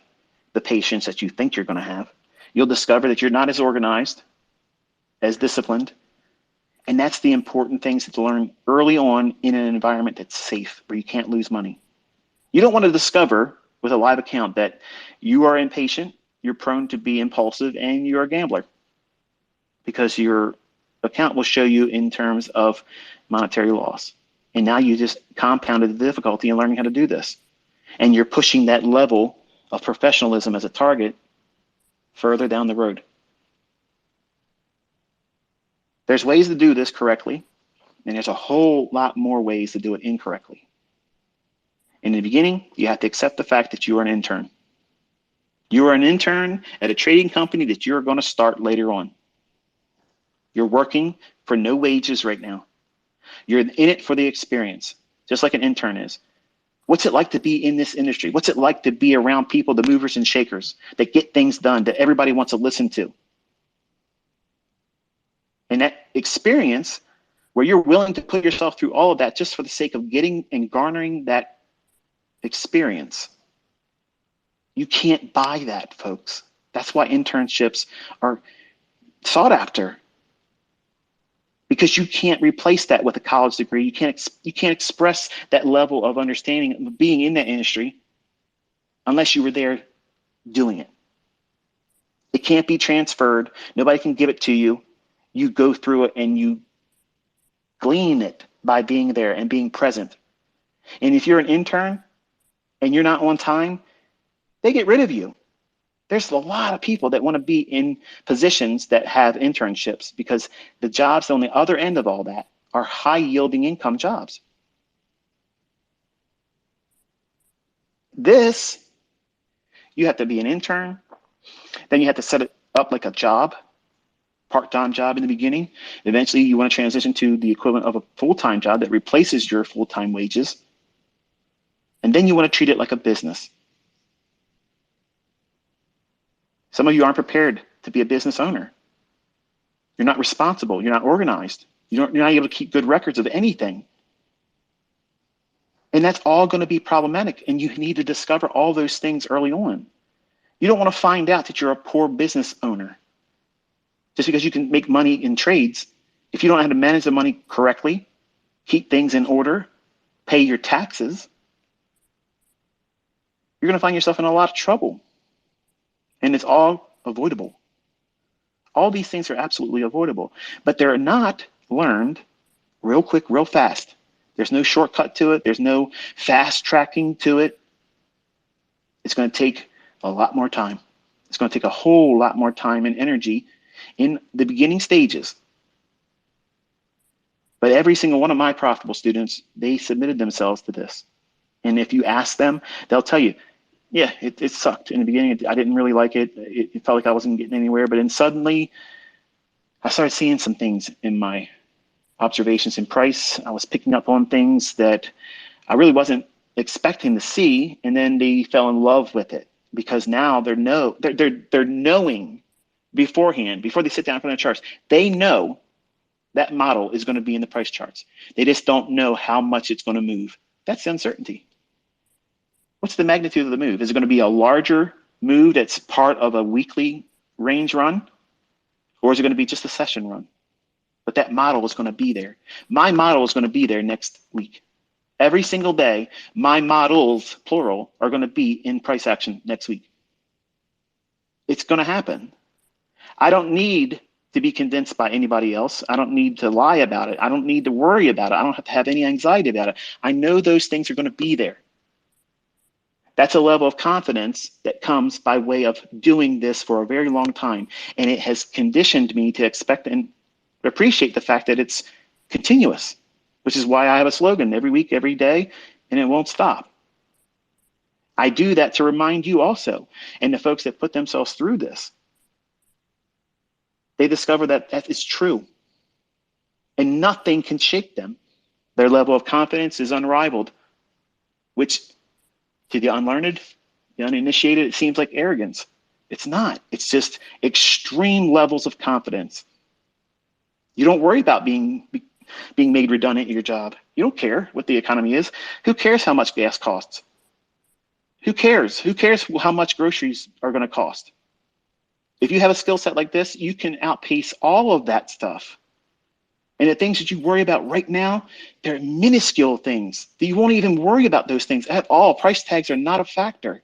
Speaker 1: the patience that you think you're going to have. You'll discover that you're not as organized, as disciplined. And that's the important things to learn early on in an environment that's safe, where you can't lose money. You don't want to discover with a live account that you are impatient, you're prone to be impulsive, and you're a gambler, because your account will show you in terms of monetary loss. And now you just compounded the difficulty in learning how to do this. And you're pushing that level of professionalism as a target further down the road. There's ways to do this correctly, and there's a whole lot more ways to do it incorrectly. In the beginning, you have to accept the fact that you are an intern. You are an intern at a trading company that you're going to start later on. You're working for no wages right now. You're in it for the experience, just like an intern is. What's it like to be in this industry? What's it like to be around people, the movers and shakers, that get things done, that everybody wants to listen to? And that experience where you're willing to put yourself through all of that just for the sake of getting and garnering that experience, you can't buy that, folks. That's why internships are sought after, because you can't replace that with a college degree. You can't express that level of understanding of being in that industry unless you were there doing it. It can't be transferred. Nobody can give it to you. You go through it and you glean it by being there and being present. And if you're an intern and you're not on time, they get rid of you. There's a lot of people that want to be in positions that have internships because the jobs on the other end of all that are high yielding income jobs. This, you have to be an intern, then you have to set it up like a job, part-time job in the beginning. Eventually you want to transition to the equivalent of a full-time job that replaces your full-time wages. And then you want to treat it like a business. Some of you aren't prepared to be a business owner. You're not responsible. You're not organized. You're not able to keep good records of anything. And that's all going to be problematic. And you need to discover all those things early on. You don't want to find out that you're a poor business owner just because you can make money in trades. If you don't know how to manage the money correctly, keep things in order, pay your taxes, you're going to find yourself in a lot of trouble. And it's all avoidable. All these things are absolutely avoidable, but they're not learned real quick, real fast. There's no shortcut to it. There's no fast tracking to it. It's going to take a lot more time. It's going to take a whole lot more time and energy in the beginning stages. But every single one of my profitable students, they submitted themselves to this. And if you ask them, they'll tell you, yeah, it sucked in the beginning. I didn't really like it. It felt like I wasn't getting anywhere. But then suddenly I started seeing some things in my observations in price. I was picking up on things that I really wasn't expecting to see. And then they fell in love with it because now they're knowing beforehand, before they sit down in front of the charts, they know that model is going to be in the price charts. They just don't know how much it's going to move. That's the uncertainty. What's the magnitude of the move? Is it going to be a larger move that's part of a weekly range run? Or is it going to be just a session run? But that model is going to be there. My model is going to be there next week. Every single day, my models, plural, are going to be in price action next week. It's going to happen. I don't need to be convinced by anybody else. I don't need to lie about it. I don't need to worry about it. I don't have to have any anxiety about it. I know those things are going to be there. That's a level of confidence that comes by way of doing this for a very long time. And it has conditioned me to expect and appreciate the fact that it's continuous, which is why I have a slogan every week, every day, and it won't stop. I do that to remind you also, and the folks that put themselves through this, they discover that that is true. And nothing can shake them. Their level of confidence is unrivaled, which to the unlearned, the uninitiated, it seems like arrogance. It's not. It's just extreme levels of confidence. You don't worry about being made redundant at your job. You don't care what the economy is. Who cares how much gas costs? Who cares? Who cares how much groceries are going to cost? If you have a skill set like this, you can outpace all of that stuff. And the things that you worry about right now, they're minuscule things. You won't even worry about those things at all. Price tags are not a factor.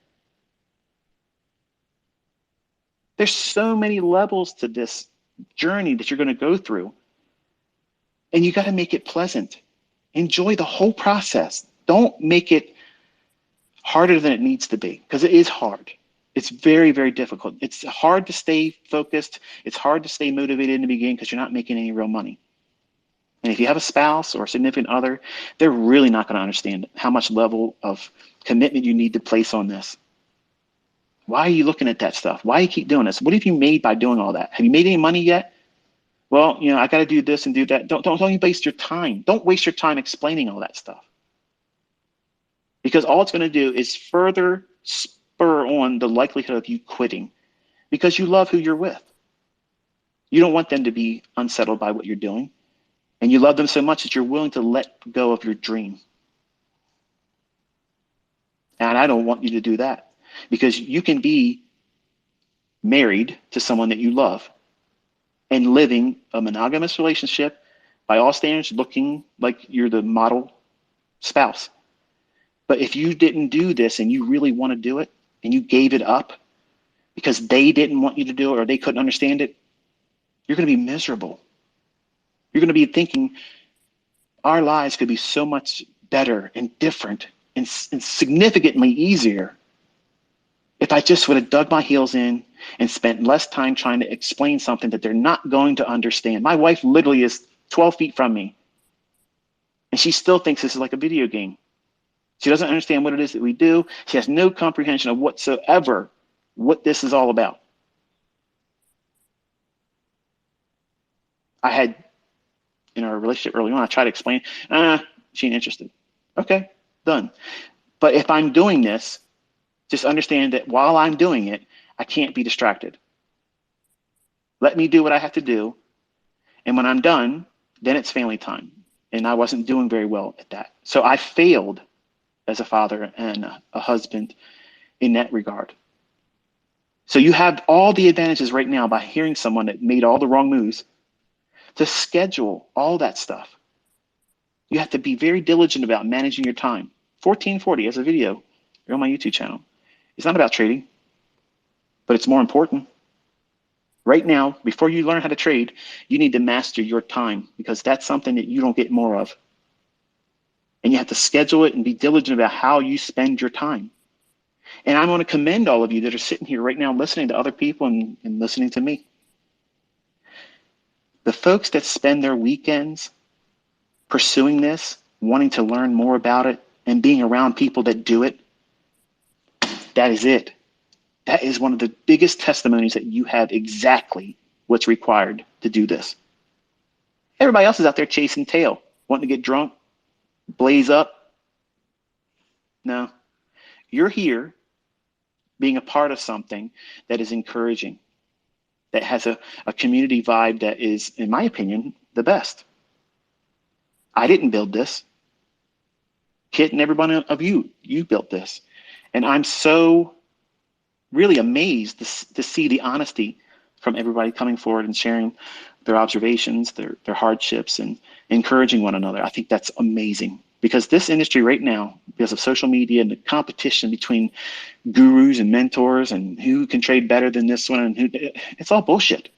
Speaker 1: There's so many levels to this journey that you're going to go through. And you got to make it pleasant. Enjoy the whole process. Don't make it harder than it needs to be, because it is hard. It's very, very difficult. It's hard to stay focused. It's hard to stay motivated in the beginning because you're not making any real money. And if you have a spouse or a significant other, they're really not going to understand how much level of commitment you need to place on this. Why are you looking at that stuff? Why do you keep doing this? What have you made by doing all that? Have you made any money yet? Well, I got to do this and do that. Don't even waste your time. Don't waste your time explaining all that stuff. Because all it's going to do is further spur on the likelihood of you quitting because you love who you're with. You don't want them to be unsettled by what you're doing. And you love them so much that you're willing to let go of your dream. And I don't want you to do that, because you can be married to someone that you love and living a monogamous relationship, by all standards, looking like you're the model spouse. But if you didn't do this and you really want to do it and you gave it up because they didn't want you to do it or they couldn't understand it, you're going to be miserable. You're going to be thinking our lives could be so much better and different and significantly easier if I just would have dug my heels in and spent less time trying to explain something that they're not going to understand. My wife literally is 12 feet from me, and she still thinks this is like a video game. She doesn't understand what it is that we do. She has no comprehension of whatsoever what this is all about. I had, in our relationship early on, I tried to explain, she ain't interested. Okay, done. But if I'm doing this, just understand that while I'm doing it, I can't be distracted. Let me do what I have to do. And when I'm done, then it's family time. And I wasn't doing very well at that. So I failed as a father and a husband in that regard. So you have all the advantages right now by hearing someone that made all the wrong moves to schedule all that stuff. You have to be very diligent about managing your time. 1440 as a video on my YouTube channel. It's not about trading, but it's more important. Right now, before you learn how to trade, you need to master your time, because that's something that you don't get more of. And you have to schedule it and be diligent about how you spend your time. And I want to commend all of you that are sitting here right now listening to other people and listening to me. The folks that spend their weekends pursuing this, wanting to learn more about it, and being around people that do it, that is it. That is one of the biggest testimonies that you have exactly what's required to do this. Everybody else is out there chasing tail, wanting to get drunk, blaze up. No, you're here being a part of something that is encouraging, that has a community vibe that is, in my opinion, the best. I didn't build this. Kit and every one of you built this. And I'm so really amazed to see the honesty from everybody coming forward and sharing their observations, their hardships, and encouraging one another. I think that's amazing, because this industry right now, because of social media and the competition between gurus and mentors and who can trade better than this one, and it's all bullshit.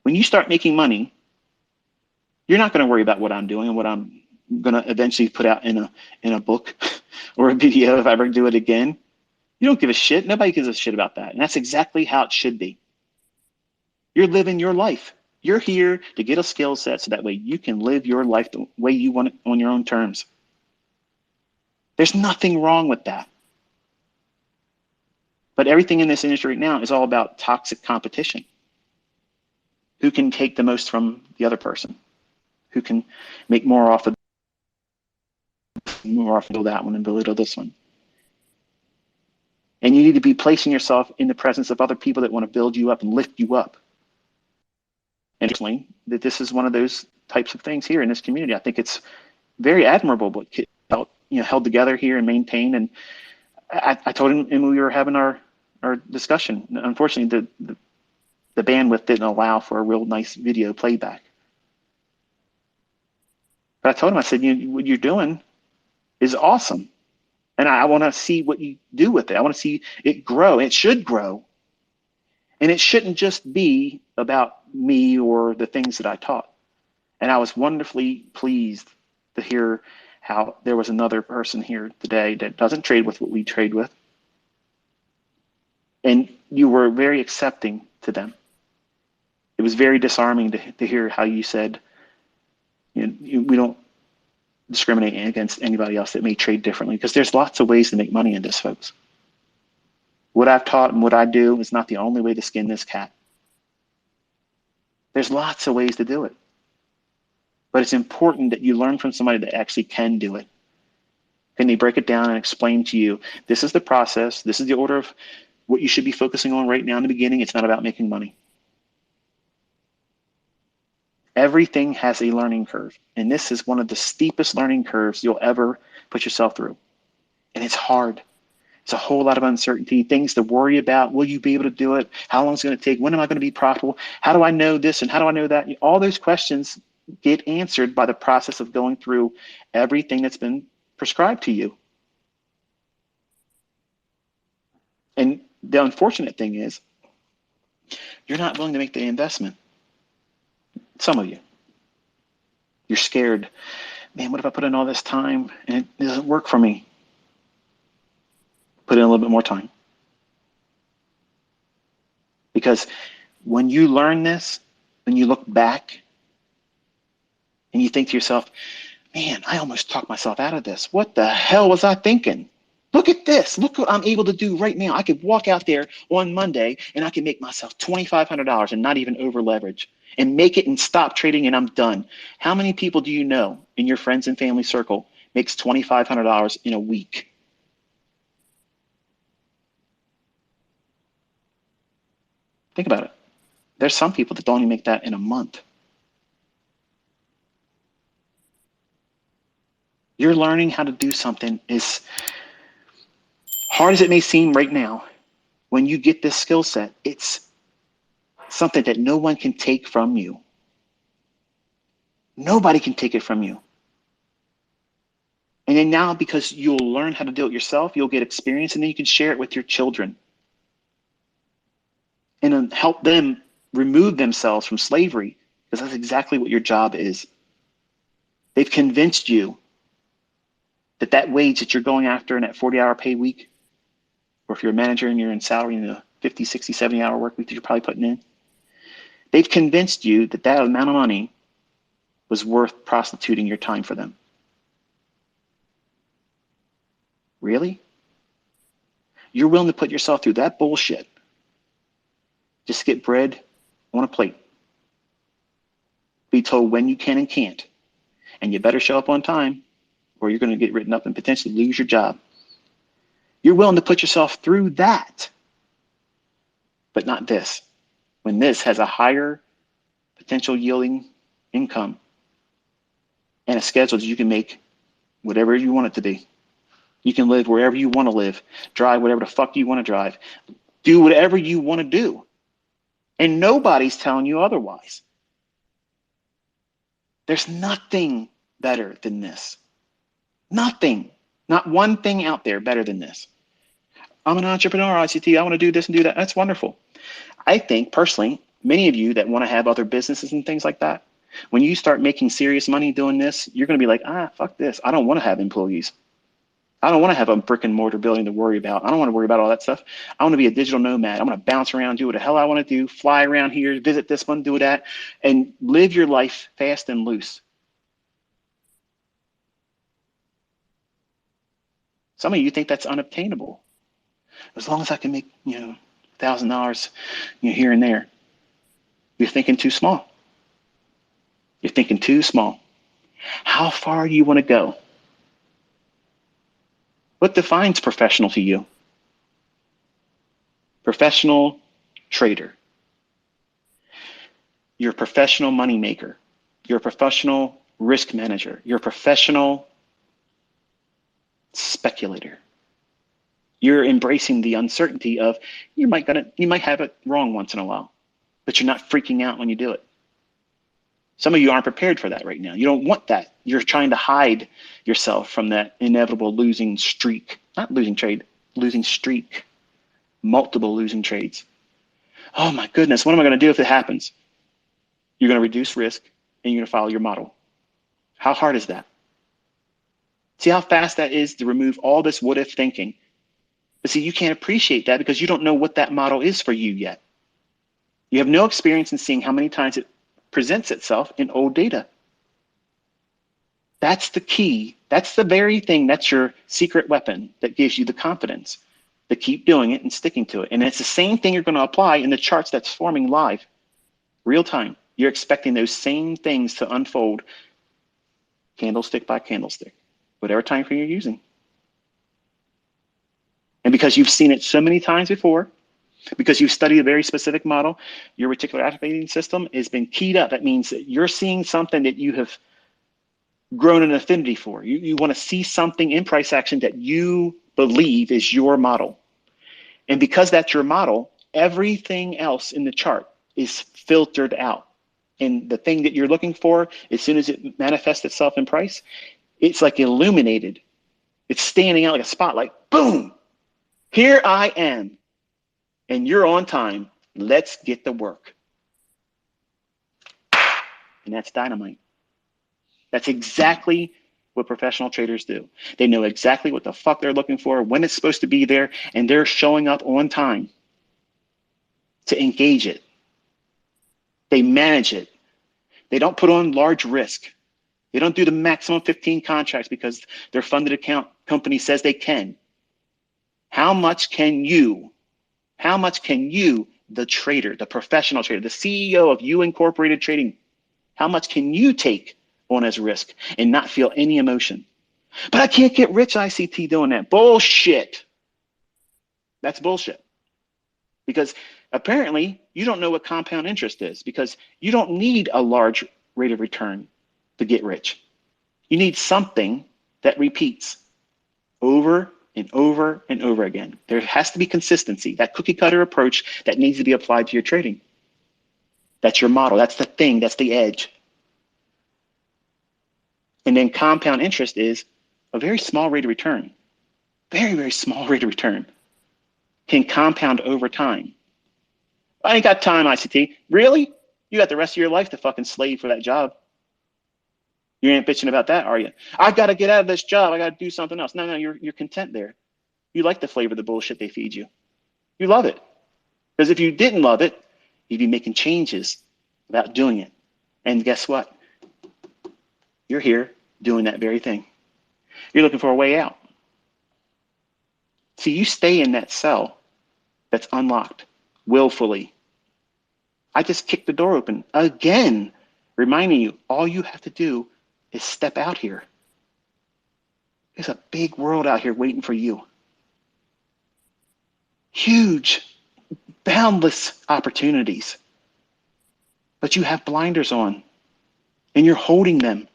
Speaker 1: When you start making money, you're not going to worry about what I'm doing and what I'm going to eventually put out in a book or a video if I ever do it again. You don't give a shit. Nobody gives a shit about that. And that's exactly how it should be. You're living your life. You're here to get a skill set so that way you can live your life the way you want it on your own terms. There's nothing wrong with that. But everything in this industry right now is all about toxic competition. Who can take the most from the other person? Who can make more off of that one and belittle this one? And you need to be placing yourself in the presence of other people that want to build you up and lift you up. And explain that this is one of those types of things here in this community. I think it's very admirable what Kit held together here and maintained. And I told him when we were having our discussion, unfortunately, the bandwidth didn't allow for a real nice video playback. But I told him, I said, what you're doing is awesome. And I want to see what you do with it. I want to see it grow. It should grow. And it shouldn't just be about me or the things that I taught. And I was wonderfully pleased to hear how there was another person here today that doesn't trade with what we trade with. And you were very accepting to them. It was very disarming to hear how you said, we don't discriminate against anybody else that may trade differently, because there's lots of ways to make money in this, folks. What I've taught and what I do is not the only way to skin this cat. There's lots of ways to do it. But it's important that you learn from somebody that actually can do it. Can they break it down and explain to you, this is the process, this is the order of what you should be focusing on right now in the beginning. It's not about making money. Everything has a learning curve. And this is one of the steepest learning curves you'll ever put yourself through. And it's hard. It's a whole lot of uncertainty, things to worry about. Will you be able to do it? How long is it going to take? When am I going to be profitable? How do I know this and how do I know that? All those questions get answered by the process of going through everything that's been prescribed to you. And the unfortunate thing is, you're not willing to make the investment. Some of you. You're scared. Man, what if I put in all this time and it doesn't work for me? Put in a little bit more time. Because when you learn this, when you look back and you think to yourself, man, I almost talked myself out of this. What the hell was I thinking? Look at this. Look what I'm able to do right now. I could walk out there on Monday and I can make myself $2,500 and not even over leverage and make it and stop trading and I'm done. How many people do you know in your friends and family circle makes $2,500 in a week? Think about it. There's some people that don't even make that in a month. You're learning how to do something as hard as it may seem right now. When you get this skill set, it's something that no one can take from you. Nobody can take it from you. And then now, because you'll learn how to do it yourself, you'll get experience, and then you can share it with your children and help them remove themselves from slavery, because that's exactly what your job is. They've convinced you that that wage that you're going after in that 40-hour pay week, or if you're a manager and you're in salary in the 50, 60, 70-hour work week that you're probably putting in, they've convinced you that that amount of money was worth prostituting your time for them. Really? You're willing to put yourself through that bullshit just to get bread on a plate, be told when you can and can't, and you better show up on time or you're going to get written up and potentially lose your job. You're willing to put yourself through that, but not this. When this has a higher potential yielding income and a schedule that you can make whatever you want it to be. You can live wherever you want to live, drive whatever the fuck you want to drive, do whatever you want to do. And nobody's telling you otherwise. There's nothing better than this. Nothing. Not one thing out there better than this. I'm an entrepreneur, ICT. I want to do this and do that. That's wonderful. I think personally, many of you that want to have other businesses and things like that, when you start making serious money doing this, you're going to be like, fuck this. I don't want to have employees. I don't want to have a brick and mortar building to worry about. I don't want to worry about all that stuff. I want to be a digital nomad. I want to bounce around, do what the hell I want to do, fly around here, visit this one, do that, and live your life fast and loose. Some of you think that's unobtainable. As long as I can make, $1,000, here and there. You're thinking too small. You're thinking too small. How far do you want to go? What defines professional to you? Professional trader. You're a professional money maker. You're a professional risk manager. You're a professional speculator. You're embracing the uncertainty of you might have it wrong once in a while, but you're not freaking out when you do it. Some of you aren't prepared for that right now. You don't want that. You're trying to hide yourself from that inevitable losing streak. Not losing trade, losing streak. Multiple losing trades. Oh my goodness, what am I going to do if it happens? You're going to reduce risk and you're going to follow your model. How hard is that? See how fast that is to remove all this what if thinking. But see, you can't appreciate that because you don't know what that model is for you yet. You have no experience in seeing how many times it presents itself in old data. That's the key. That's the very thing. That's your secret weapon that gives you the confidence to keep doing it and sticking to it. And it's the same thing you're going to apply in the charts that's forming live, real time. You're expecting those same things to unfold candlestick by candlestick, whatever time frame you're using. And because you've seen it so many times before, Because you studied a very specific model, your reticular activating system has been keyed up. That means that you're seeing something that you have grown an affinity for. You want to see something in price action that you believe is your model. And because that's your model, everything else in the chart is filtered out. And the thing that you're looking for, as soon as it manifests itself in price, it's like illuminated. It's standing out like a spotlight. Boom! Here I am. And you're on time. Let's get to work. And that's dynamite. That's exactly what professional traders do. They know exactly what the fuck they're looking for, when it's supposed to be there, and they're showing up on time to engage it. They manage it. They don't put on large risk. They don't do the maximum 15 contracts because their funded account company says they can. How much can you, the trader, the professional trader, the CEO of You Incorporated Trading, how much can you take on as risk and not feel any emotion? But I can't get rich, ICT, doing that. Bullshit. That's bullshit. Because apparently you don't know what compound interest is, because you don't need a large rate of return to get rich. You need something that repeats over and over and over again. There has to be consistency, that cookie cutter approach that needs to be applied to your trading. That's your model. That's the thing. That's the edge. And then compound interest is a very small rate of return. Very, very small rate of return. Can compound over time. I ain't got time, ICT. Really? You got the rest of your life to fucking slave for that job. You ain't bitching about that, are you? I got to get out of this job. I got to do something else. No, you're content there. You like the flavor of the bullshit they feed you. You love it. Because if you didn't love it, you'd be making changes without doing it. And guess what? You're here doing that very thing. You're looking for a way out. See, you stay in that cell that's unlocked willfully. I just kicked the door open again, reminding you all you have to do is step out here. There's a big world out here waiting for you. Huge, boundless opportunities. But you have blinders on and you're holding them.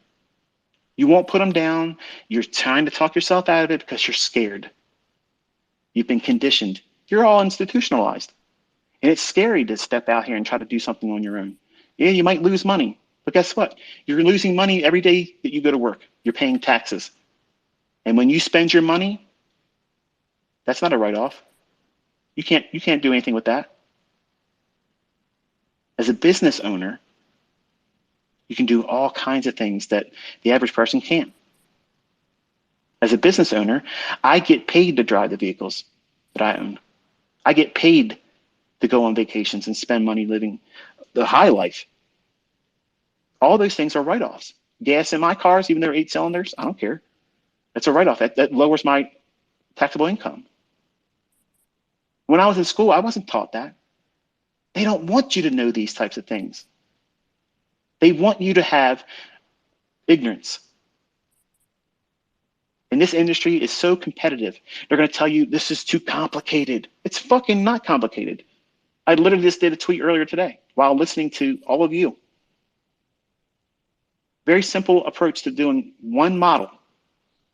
Speaker 1: You won't put them down. You're trying to talk yourself out of it because you're scared. You've been conditioned. You're all institutionalized. And it's scary to step out here and try to do something on your own. Yeah, you might lose money. But guess what? You're losing money every day that you go to work. You're paying taxes. And when you spend your money, that's not a write-off. You can't do anything with that. As a business owner, you can do all kinds of things that the average person can't. As a business owner, I get paid to drive the vehicles that I own. I get paid to go on vacations and spend money living the high life. All those things are write-offs. Gas in my cars, even though they're 8 cylinders, I don't care. That's a write-off. That lowers my taxable income. When I was in school, I wasn't taught that. They don't want you to know these types of things. They want you to have ignorance. And this industry is so competitive. They're going to tell you this is too complicated. It's fucking not complicated. I literally just did a tweet earlier today while listening to all of you. Very simple approach to doing one model.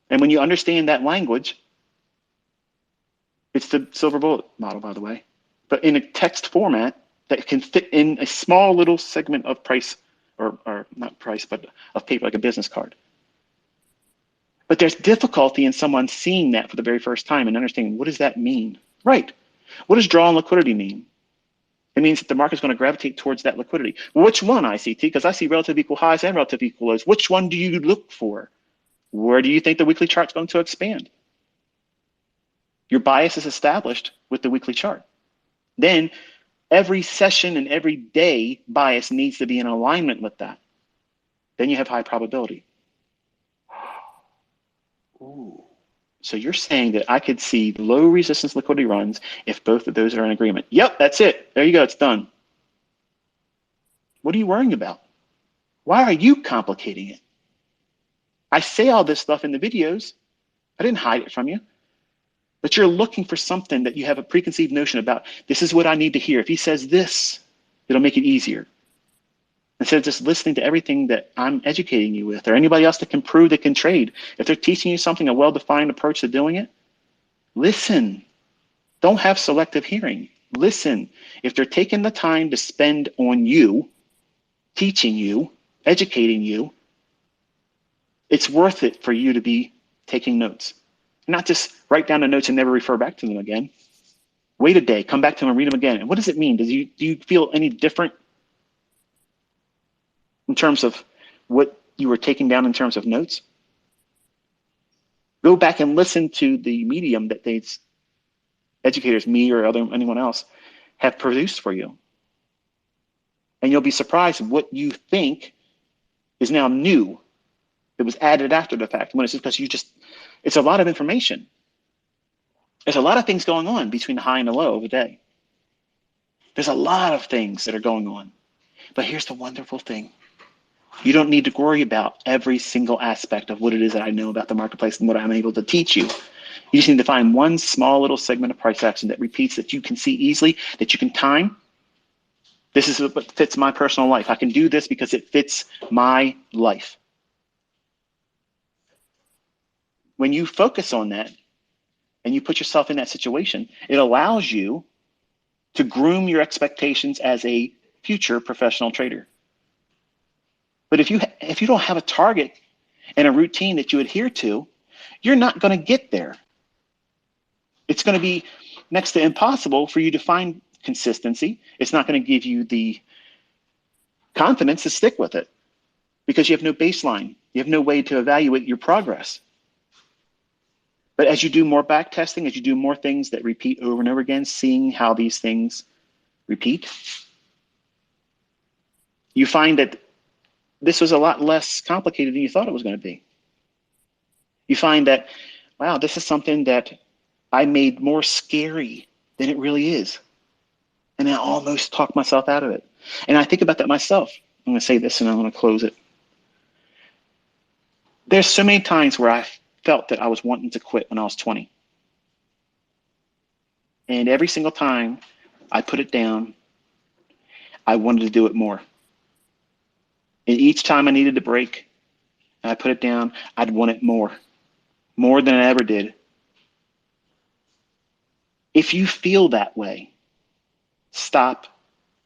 Speaker 1: And when you understand that language, it's the silver bullet model, by the way, but in a text format that can fit in a small little segment of price, or not price, but of paper, like a business card. But there's difficulty in someone seeing that for the very first time and understanding, what does that mean? Right. What does draw on liquidity mean? It means that the market's going to gravitate towards that liquidity. Which one, ICT? Because I see relative equal highs and relative equal lows. Which one do you look for? Where do you think the weekly chart's going to expand? Your bias is established with the weekly chart. Then every session and every day bias needs to be in alignment with that. Then you have high probability. Ooh. So you're saying that I could see low resistance liquidity runs if both of those are in agreement. Yep, that's it. There you go. It's done. What are you worrying about? Why are you complicating it? I say all this stuff in the videos. I didn't hide it from you. But you're looking for something that you have a preconceived notion about. This is what I need to hear. If he says this, it'll make it easier. Instead of just listening to everything that I'm educating you with, or anybody else that can prove that can trade. If they're teaching you something, a well-defined approach to doing it, listen. Don't have selective hearing. Listen. If they're taking the time to spend on you, teaching you, educating you, it's worth it for you to be taking notes. Not just write down the notes and never refer back to them again. Wait a day, come back to them and read them again. And what does it mean? Do you feel any different in terms of what you were taking down in terms of notes? Go back and listen to the medium that these educators, me or anyone else, have produced for you. And you'll be surprised what you think is now new. It was added after the fact. When it's just because it's a lot of information. There's a lot of things going on between the high and the low of the day. There's a lot of things that are going on. But here's the wonderful thing. You don't need to worry about every single aspect of what it is that I know about the marketplace and what I'm able to teach you. You just need to find one small little segment of price action that repeats, that you can see easily, that you can time. This is what fits my personal life. I can do this because it fits my life. When you focus on that and you put yourself in that situation, it allows you to groom your expectations as a future professional trader. But if you don't have a target and a routine that you adhere to, you're not going to get there. It's going to be next to impossible for you to find consistency. It's not going to give you the confidence to stick with it because you have no baseline. You have no way to evaluate your progress. But as you do more back testing, as you do more things that repeat over and over again, seeing how these things repeat, you find that this was a lot less complicated than you thought it was going to be. You find that, wow, this is something that I made more scary than it really is. And I almost talked myself out of it. And I think about that myself. I'm going to say this and I'm going to close it. There's so many times where I felt that I was wanting to quit when I was 20. And every single time I put it down, I wanted to do it more. And each time I needed a break, I put it down, I'd want it more than I ever did. If you feel that way, stop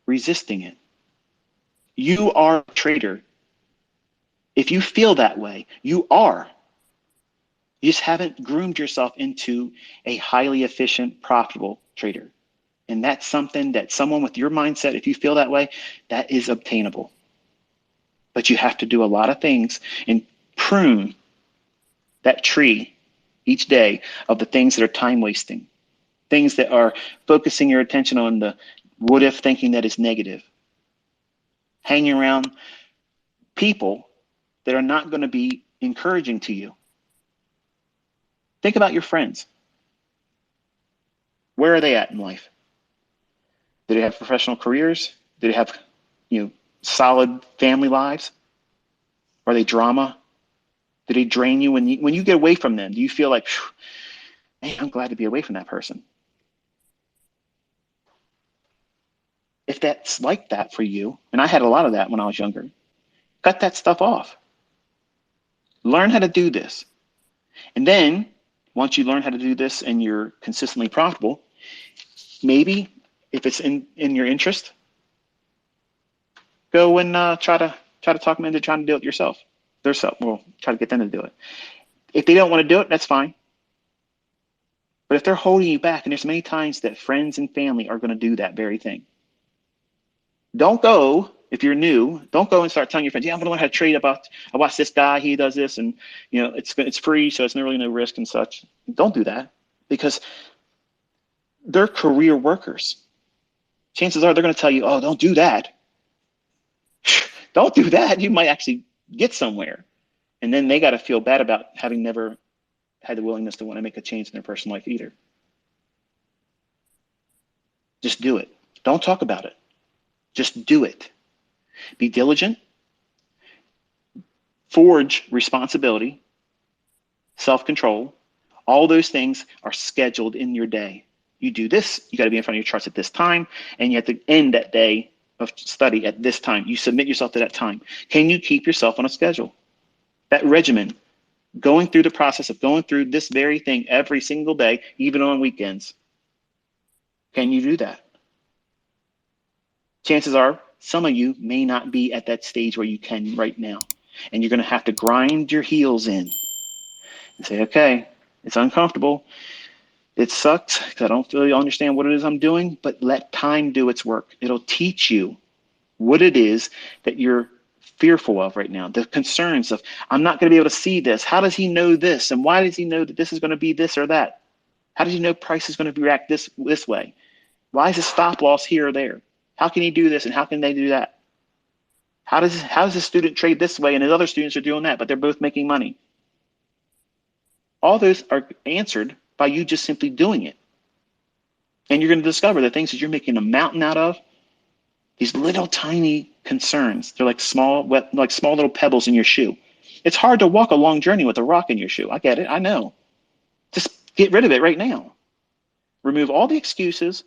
Speaker 1: resisting it. You are a trader. If you feel that way, you are. You just haven't groomed yourself into a highly efficient, profitable trader. And that's something that someone with your mindset, if you feel that way, that is obtainable. But you have to do a lot of things and prune that tree each day of the things that are time wasting, things that are focusing your attention on the what if thinking that is negative. Hanging around people that are not going to be encouraging to you. Think about your friends. Where are they at in life? Do they have professional careers? Do they have, solid family lives? Are they drama? Do they drain you? When you get away from them, do you feel like, man, I'm glad to be away from that person? If that's like that for you, and I had a lot of that when I was younger, cut that stuff off. Learn how to do this. And then once you learn how to do this and you're consistently profitable, maybe if it's in your interest, go and try to talk them into trying to do it yourself. We'll try to get them to do it. If they don't want to do it, that's fine. But if they're holding you back, and there's many times that friends and family are going to do that very thing. Don't go, if you're new, don't go and start telling your friends, yeah, I'm going to learn how to trade I watch this guy, he does this, and it's free, so it's really no risk and such. Don't do that, because they're career workers. Chances are they're going to tell you, oh, don't do that. Don't do that. You might actually get somewhere. And then they got to feel bad about having never had the willingness to want to make a change in their personal life either. Just do it. Don't talk about it. Just do it. Be diligent. Forge responsibility, self-control, All those things are scheduled in your day. You do this, you got to be in front of your charts at this time, and you have to end that day of study at this time. You submit yourself to that time. Can you keep yourself on a schedule? That regimen, going through the process of going through this very thing every single day, even on weekends. Can you do that? Chances are some of you may not be at that stage where you can right now. And you're going to have to grind your heels in and say, okay, it's uncomfortable. It sucks because I don't really understand what it is I'm doing, but let time do its work. It'll teach you what it is that you're fearful of right now. The concerns of, I'm not going to be able to see this. How does he know this? And why does he know that this is going to be this or that? How does he know price is going to react this way? Why is his stop loss here or there? How can he do this and how can they do that? How does a student trade this way and his other students are doing that, but they're both making money? All those are answered by you just simply doing it. And you're going to discover the things that you're making a mountain out of, these little tiny concerns. They're like small little pebbles in your shoe. It's hard to walk a long journey with a rock in your shoe. I get it. I know. Just get rid of it right now. Remove all the excuses.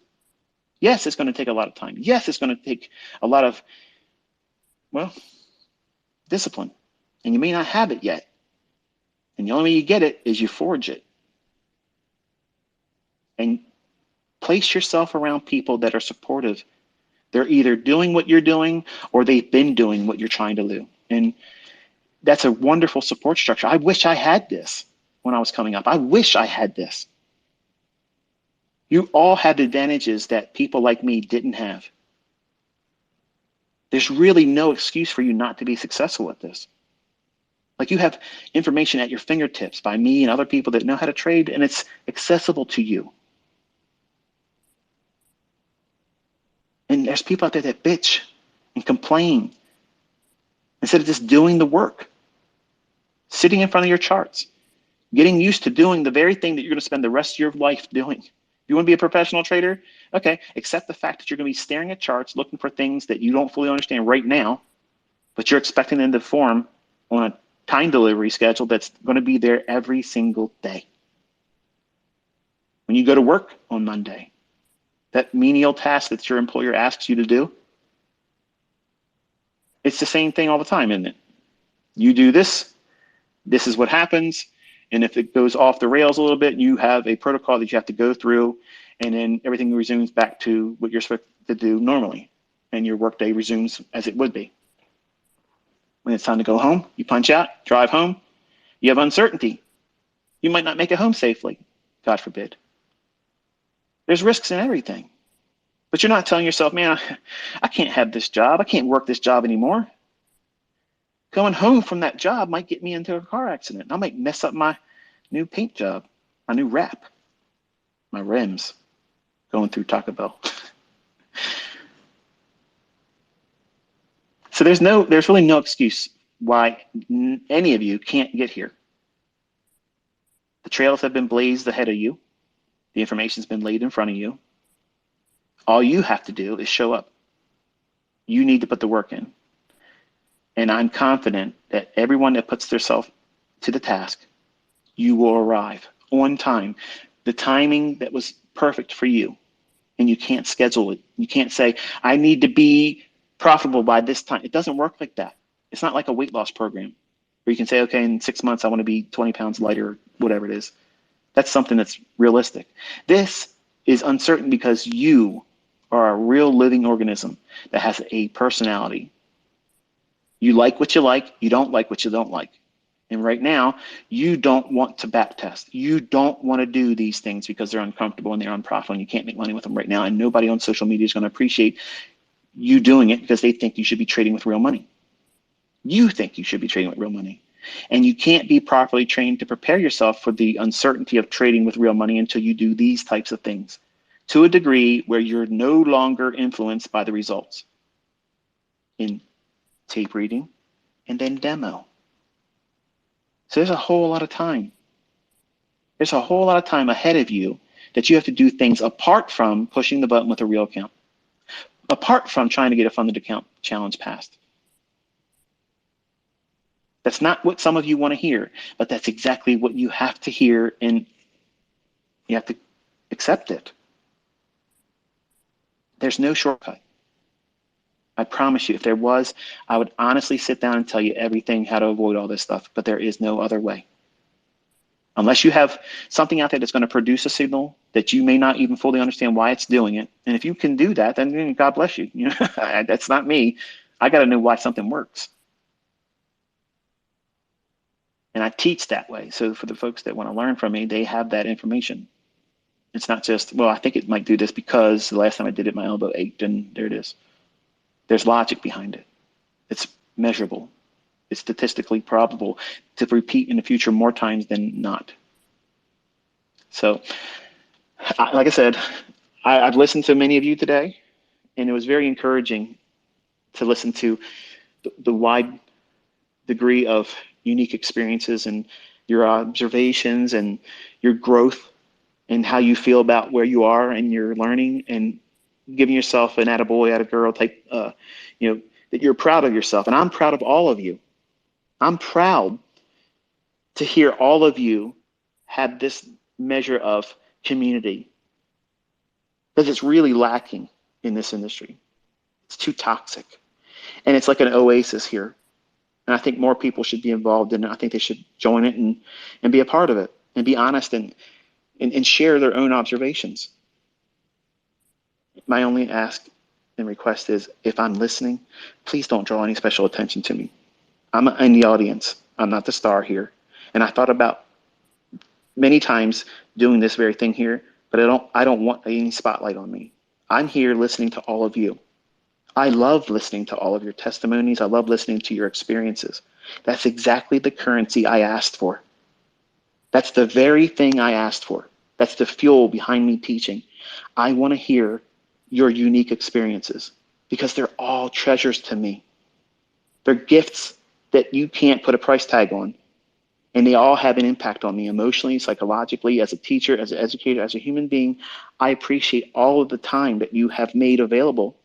Speaker 1: Yes, it's going to take a lot of time. Yes, it's going to take a lot of, well, discipline. And you may not have it yet. And the only way you get it is you forge it. And place yourself around people that are supportive. They're either doing what you're doing or they've been doing what you're trying to do. And that's a wonderful support structure. I wish I had this when I was coming up. I wish I had this. You all had advantages that people like me didn't have. There's really no excuse for you not to be successful at this. Like, you have information at your fingertips by me and other people that know how to trade, and it's accessible to you. And there's people out there that bitch and complain instead of just doing the work, sitting in front of your charts, getting used to doing the very thing that you're going to spend the rest of your life doing. You want to be a professional trader? Okay, accept the fact that you're going to be staring at charts, looking for things that you don't fully understand right now, but you're expecting them to form on a time delivery schedule that's going to be there every single day. When you go to work on Monday, that menial task that your employer asks you to do, it's the same thing all the time, isn't it? You do this, this is what happens, and if it goes off the rails a little bit, you have a protocol that you have to go through, and then everything resumes back to what you're supposed to do normally, and your workday resumes as it would be. When it's time to go home, you punch out, drive home, you have uncertainty. You might not make it home safely, God forbid. There's risks in everything. But you're not telling yourself, man, I can't have this job. I can't work this job anymore. Going home from that job might get me into a car accident. I might mess up my new paint job, my new wrap, my rims going through Taco Bell. So there's really no excuse why any of you can't get here. The trails have been blazed ahead of you. The information's been laid in front of you. All you have to do is show up. You need to put the work in. And I'm confident that everyone that puts themselves to the task, you will arrive on time. The timing that was perfect for you. And you can't schedule it. You can't say, I need to be profitable by this time. It doesn't work like that. It's not like a weight loss program where you can say, okay, in 6 months, I want to be 20 pounds lighter, whatever it is. That's something that's realistic. This is uncertain because you are a real living organism that has a personality. You like what you like. You don't like what you don't like. And right now, you don't want to backtest. You don't want to do these things because they're uncomfortable and they're unprofitable and you can't make money with them right now. And nobody on social media is going to appreciate you doing it because they think you should be trading with real money. You think you should be trading with real money. And you can't be properly trained to prepare yourself for the uncertainty of trading with real money until you do these types of things to a degree where you're no longer influenced by the results in tape reading and then demo. So there's a whole lot of time. There's a whole lot of time ahead of you that you have to do things apart from pushing the button with a real account, apart from trying to get a funded account challenge passed. That's not what some of you want to hear, but that's exactly what you have to hear in You have to accept it. There's no shortcut. I promise you, if there was, I would honestly sit down and tell you everything, how to avoid all this stuff, but there is no other way. Unless you have something out there that's going to produce a signal that you may not even fully understand why it's doing it. And if you can do that, then God bless you. You know, that's not me. I got to know why something works. And I teach that way. So for the folks that want to learn from me, they have that information. It's not just, well, I think it might do this because the last time I did it, my elbow ached, and there it is. There's logic behind it. It's measurable. It's statistically probable to repeat in the future more times than not. So, like I said, I've listened to many of you today, and it was very encouraging to listen to the wide degree of unique experiences and your observations and your growth and how you feel about where you are and your learning, and giving yourself an attaboy, attagirl type, that you're proud of yourself. And I'm proud of all of you. I'm proud to hear all of you have this measure of community, because it's really lacking in this industry. It's too toxic. And it's like an oasis here. And I think more people should be involved in it. I think they should join it and be a part of it and be honest and share their own observations. My only ask and request is, if I'm listening, please don't draw any special attention to me. I'm in the audience. I'm not the star here. And I thought about many times doing this very thing here, but I don't want any spotlight on me. I'm here listening to all of you. I love listening to all of your testimonies. I love listening to your experiences. That's exactly the currency I asked for. That's the very thing I asked for. That's the fuel behind me teaching. I want to hear your unique experiences, because they're all treasures to me. They're gifts that you can't put a price tag on. And they all have an impact on me emotionally, psychologically, as a teacher, as an educator, as a human being. I appreciate all of the time that you have made available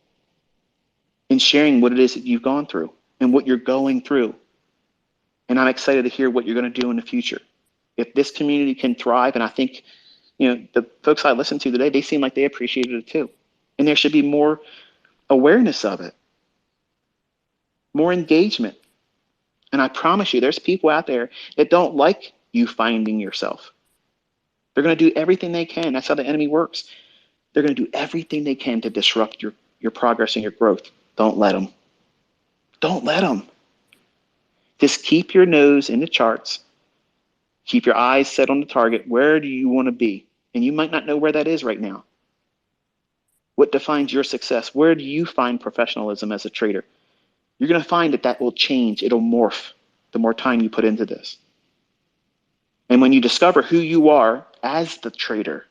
Speaker 1: in sharing what it is that you've gone through and what you're going through. And I'm excited to hear what you're going to do in the future. If this community can thrive, and I think, the folks I listened to today, they seem like they appreciated it too. And there should be more awareness of it, more engagement. And I promise you, there's people out there that don't like you finding yourself. They're going to do everything they can. That's how the enemy works. They're going to do everything they can to disrupt your progress and your growth. Don't let them. Don't let them. Just keep your nose in the charts. Keep your eyes set on the target. Where do you want to be? And you might not know where that is right now. What defines your success? Where do you find professionalism as a trader? You're going to find that will change. It'll morph the more time you put into this. And when you discover who you are as the trader,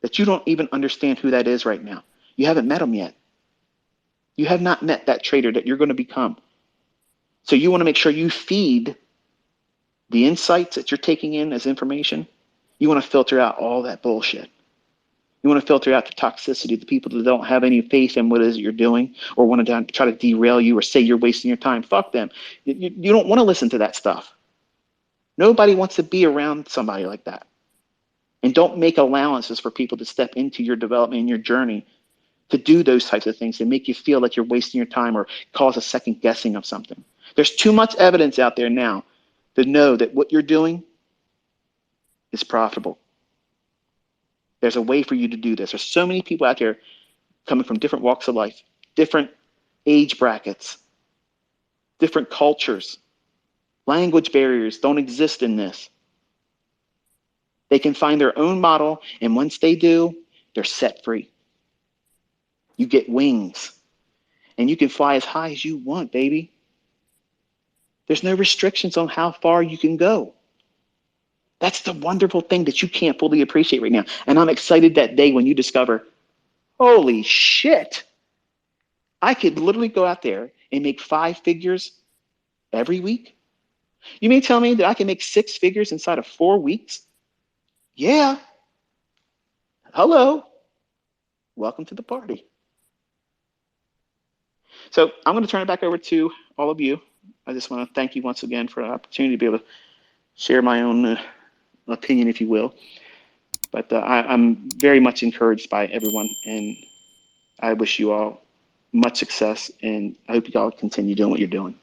Speaker 1: that you don't even understand who that is right now. You haven't met him yet. You have not met that trader that you're going to become. So you want to make sure you feed the insights that you're taking in as information. You want to filter out all that bullshit. You want to filter out the toxicity, the people that don't have any faith in what it is you're doing, or want to try to derail you or say you're wasting your time. Fuck them. You don't want to listen to that stuff. Nobody wants to be around somebody like that. And don't make allowances for people to step into your development and your journey to do those types of things that make you feel like you're wasting your time or cause a second guessing of something. There's too much evidence out there now to know that what you're doing is profitable. There's a way for you to do this. There's so many people out there coming from different walks of life, different age brackets, different cultures. Language barriers don't exist in this. They can find their own model, and once they do, they're set free. You get wings, and you can fly as high as you want, baby. There's no restrictions on how far you can go. That's the wonderful thing that you can't fully appreciate right now. And I'm excited that day when you discover, holy shit, I could literally go out there and make 5 figures every week. You may tell me that I can make 6 figures inside of 4 weeks? Yeah. Hello. Welcome to the party. So I'm going to turn it back over to all of you. I just want to thank you once again for the opportunity to be able to share my own opinion, if you will. But I'm very much encouraged by everyone, and I wish you all much success, and I hope you all continue doing what you're doing.